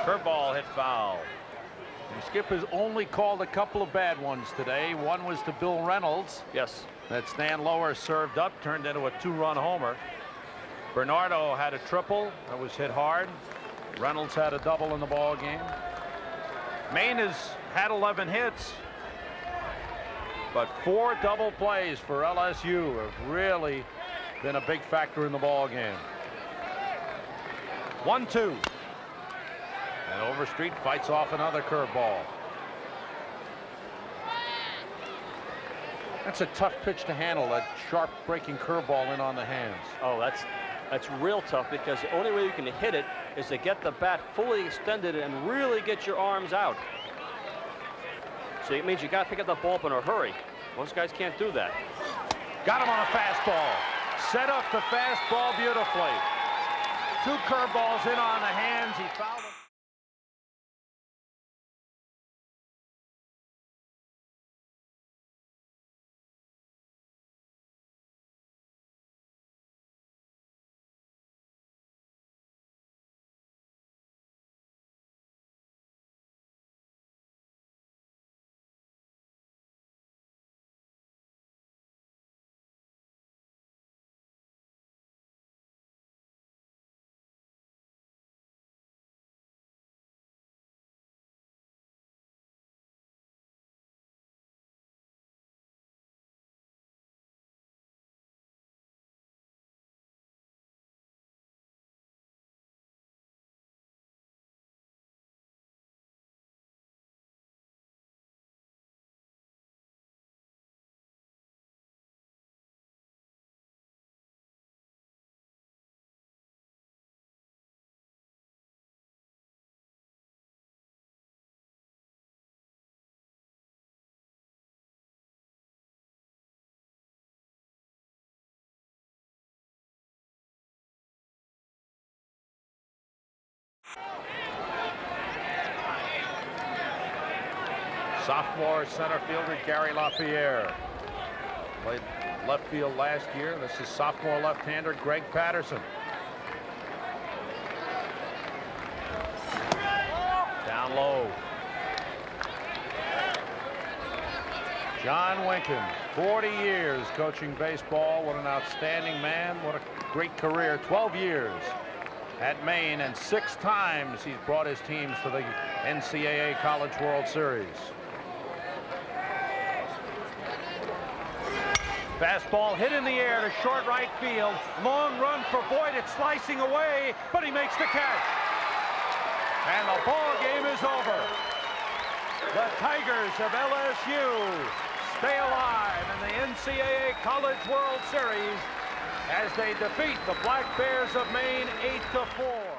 Curveball hit foul. And Skip has only called a couple of bad ones today. One was to Bill Reynolds. Yes. That Stan Lower served up, turned into a 2-run homer. Bernardo had a triple that was hit hard. Reynolds had a double in the ball game. Maine has had 11 hits, but 4 double plays for LSU have really been a big factor in the ball game. 1-2. And Overstreet fights off another curveball. That's a tough pitch to handle, that sharp breaking curveball in on the hands. Oh, that's real tough, because the only way you can hit it is to get the bat fully extended and really get your arms out. So it means you got to pick up the ball up in a hurry. Most guys can't do that. Got him on a fastball. Set up the fastball beautifully. 2 curveballs in on the hands. He fouled him. Sophomore center fielder Gary LaPierre played left field last year. This is sophomore left-hander Greg Patterson. Down low. John Winken, 40 years coaching baseball. What an outstanding man. What a great career. 12 years at Maine, and 6 times he's brought his teams to the NCAA College World Series. Fastball hit in the air to short right field. Long run for Boyd. It's slicing away, but he makes the catch. And the ball game is over. The Tigers of LSU stay alive in the NCAA College World Series as they defeat the Black Bears of Maine 8-4.